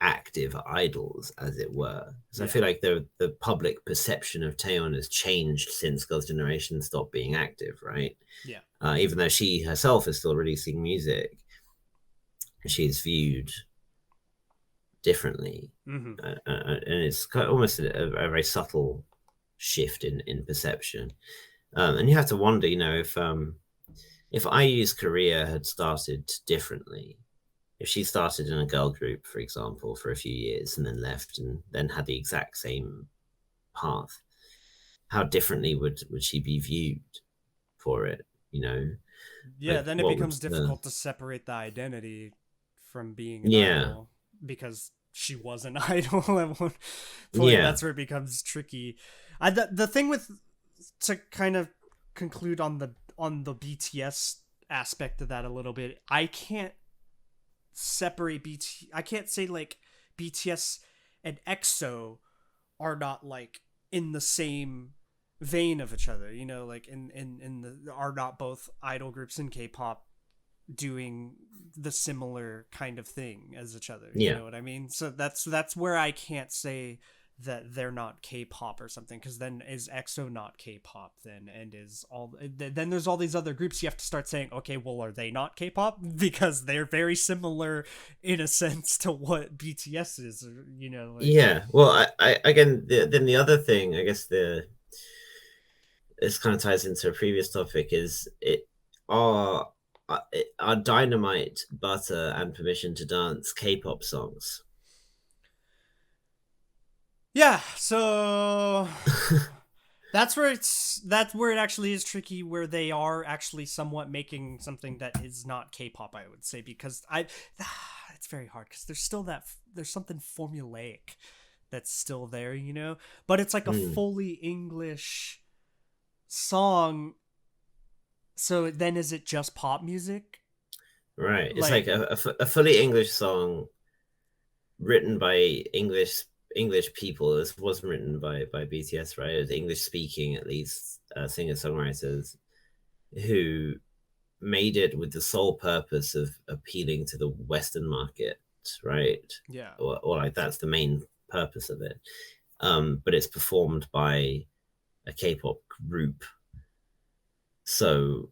active idols, as it were. So I Yeah. feel like the public perception of Taeyeon has changed since Girls' Generation stopped being active, right? Yeah. Even though she herself is still releasing music, she's viewed differently, Mm-hmm. and it's almost a very subtle shift in perception. And you have to wonder, you know, if IU's career had started differently, if she started in a girl group, for example, for a few years and then left and then had the exact same path, how differently would she be viewed for it? You know, Yeah, like then it what would becomes the difficult to separate the identity from being an yeah idol because she was an idol at one point. yeah That's where it becomes tricky. The thing with to kind of conclude on the BTS aspect of that a little bit, I can't separate I can't say like BTS and EXO are not like in the same vein of each other, you know, like in the are not both idol groups in K-pop doing the similar kind of thing as each other, you yeah know what I mean? So that's where I can't say that they're not K-pop or something, because then is EXO not K-pop then, and is all then there's all these other groups you have to start saying, okay, well, are they not K-pop because they're very similar in a sense to what BTS is, or, you know, like yeah. Well, I again then the other thing, I guess the this kind of ties into a previous topic is it are are Dynamite, Butter, and Permission to Dance K-pop songs. yeah. So that's where it actually is tricky, where they are actually somewhat making something that is not K-pop, I would say, because it's very hard because there's something formulaic that's still there, you know, but it's like a Mm, fully English song. So then is it just pop music? right. It's like Like a fully English song written by English English people. This wasn't written by BTS, right? It was English speaking, at least, singer songwriters who made it with the sole purpose of appealing to the Western market, right? Yeah. Or like that's the main purpose of it. But it's performed by a K-pop group. So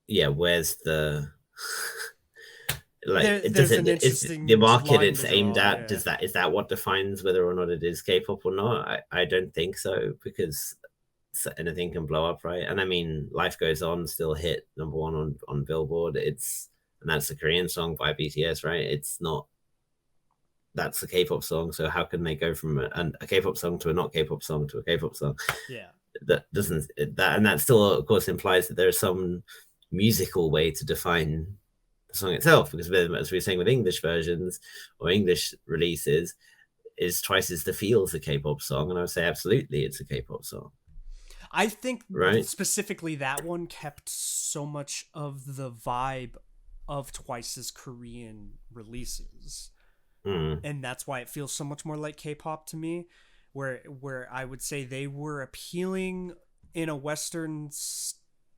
yeah, where's the like does There's it an is the interesting market line it's to aimed draw. at, Yeah. is that what defines whether or not it is K-pop or not? I don't think so, because anything can blow up, right? And I mean, Life Goes On still hit number one on Billboard. And that's a Korean song by BTS, right? It's not, that's a K-pop song. So how can they go from a K-pop song to a not K-pop song to a K-pop song? Yeah. That doesn't, that, and that still of course implies that there's some musical way to define the song itself, because as we were saying with English versions or English releases, is Twice as the Feels a K-pop song? And I would say absolutely it's a K-pop song. I think right? specifically that one kept so much of the vibe of Twice's Korean releases. And that's why it feels so much more like K-pop to me, where I would say they were appealing in a Western.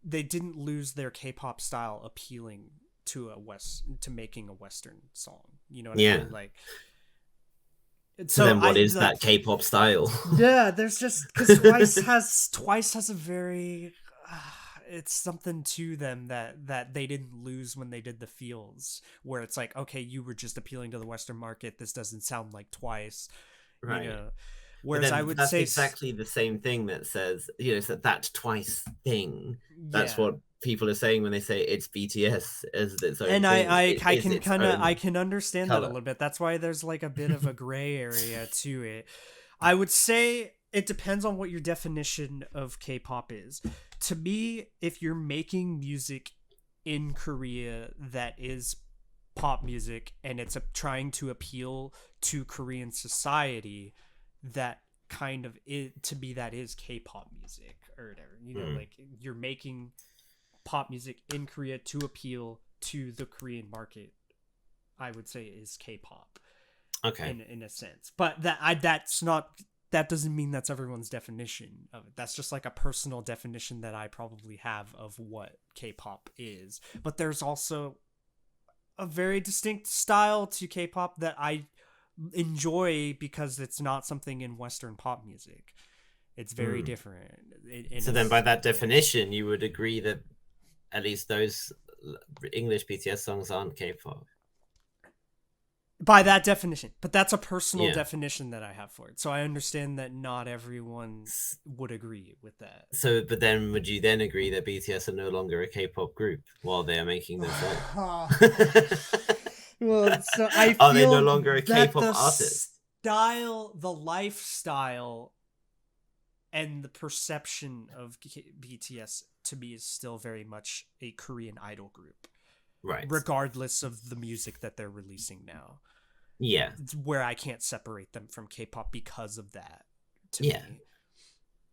They didn't lose their K-pop style appealing to making a Western song. You know what I mean? Like. So then what is that K-pop style? Yeah, there's just, because Twice has a very it's something to them that they didn't lose when they did the Feels, where it's like, okay, you were just appealing to the Western market, this doesn't sound like Twice, right? You know, whereas I would say exactly the same thing that says, it's that Twice thing. That's what people are saying when they say it's BTS as its own and thing. I can understand that a little bit. That's why there's like a bit of a gray area to it. I would say it depends on what your definition of K-pop is. To me, if you're making music in Korea that is pop music and it's trying to appeal to Korean society, that kind of to me that is K-pop music or whatever. Like you're making pop music in Korea to appeal to the Korean market, I would say is K-pop. Okay. In a sense. But that doesn't mean that's everyone's definition of it. That's just like a personal definition that I probably have of what K-pop is. But there's also a very distinct style to K-pop that I enjoy because it's not something in Western pop music. It's very different. So then by that definition, you would agree that at least those English BTS songs aren't K-pop. By that definition, but that's a personal definition that I have for it. So I understand that not everyone would agree with that. So, but then would you then agree that BTS are no longer a K-pop group while they are making their song? Well, so I feel are they no longer a K-pop artist? The lifestyle, and the perception of BTS to me is still very much a Korean idol group. Right. Regardless of the music that they're releasing now. Yeah. It's where I can't separate them from K-pop because of that. To me.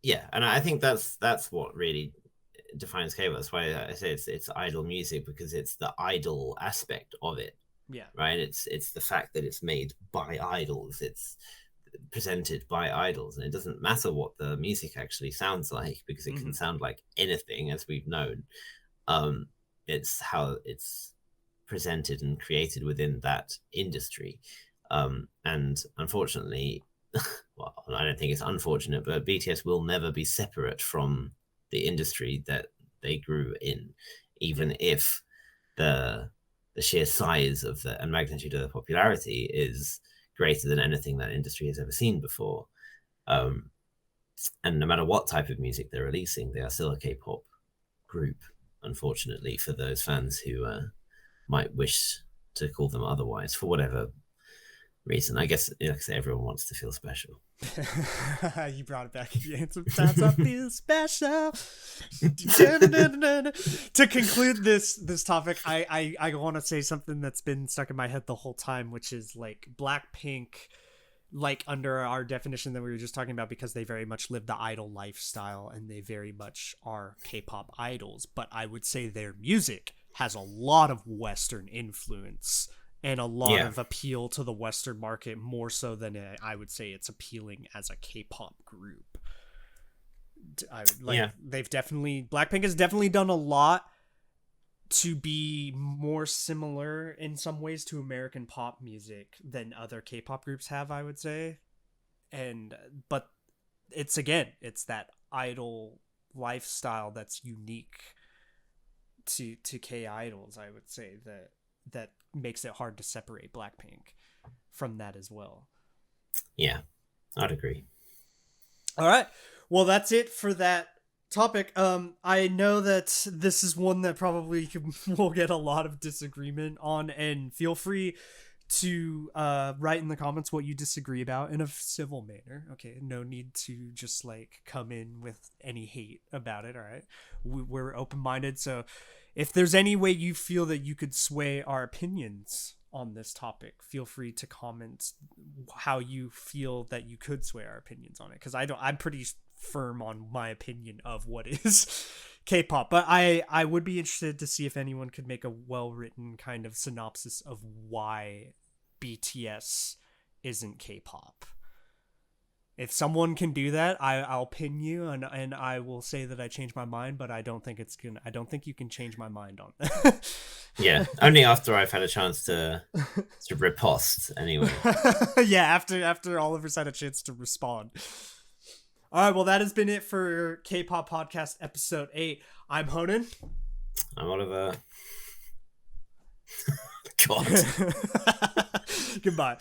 Yeah, and I think that's what really defines K-pop. That's why I say it's idol music, because it's the idol aspect of it. Yeah. Right? It's the fact that it's made by idols. It's presented by idols, and it doesn't matter what the music actually sounds like, because it can sound like anything, as we've known. It's how it's presented and created within that industry. And unfortunately, well, I don't think it's unfortunate, but BTS will never be separate from the industry that they grew in, even if the sheer size of and magnitude of the popularity is greater than anything that industry has ever seen before. And no matter what type of music they're releasing, they are still a K-pop group, unfortunately, for those fans who might wish to call them otherwise for whatever reason. I guess, like I say, everyone wants to feel special. You brought it back again. Sometimes I feel special. To conclude this topic, I want to say something that's been stuck in my head the whole time, which is like Blackpink, like under our definition that we were just talking about, because they very much live the idol lifestyle and they very much are K-pop idols. But I would say their music has a lot of Western influence and a lot Yeah. of appeal to the Western market, more so than I would say it's appealing as a K-pop group. Yeah. Blackpink has definitely done a lot to be more similar in some ways to American pop music than other K-pop groups have, I would say. But it's that idol lifestyle that's unique to K-idols, I would say, that makes it hard to separate Blackpink from that as well. Yeah, I'd agree. All right. Well, that's it for that topic. I know that this is one that probably will get a lot of disagreement on, and feel free to write in the comments what you disagree about in a civil manner. Okay, no need to just like come in with any hate about it. All right, we're open-minded, so if there's any way you feel that you could sway our opinions on this topic, feel free to comment how you feel that you could sway our opinions on it, because I'm pretty firm on my opinion of what is K-pop, but I would be interested to see if anyone could make a well-written kind of synopsis of why BTS isn't K-pop. If someone can do that, I'll pin you and I will say that I changed my mind, but I don't think you can change my mind on that. Yeah, only after I've had a chance to riposte anyway. Yeah, after Oliver's had a chance to respond. All right, well, that has been it for K-Pop Podcast episode 8. I'm Honan. I'm Oliver. God. Goodbye.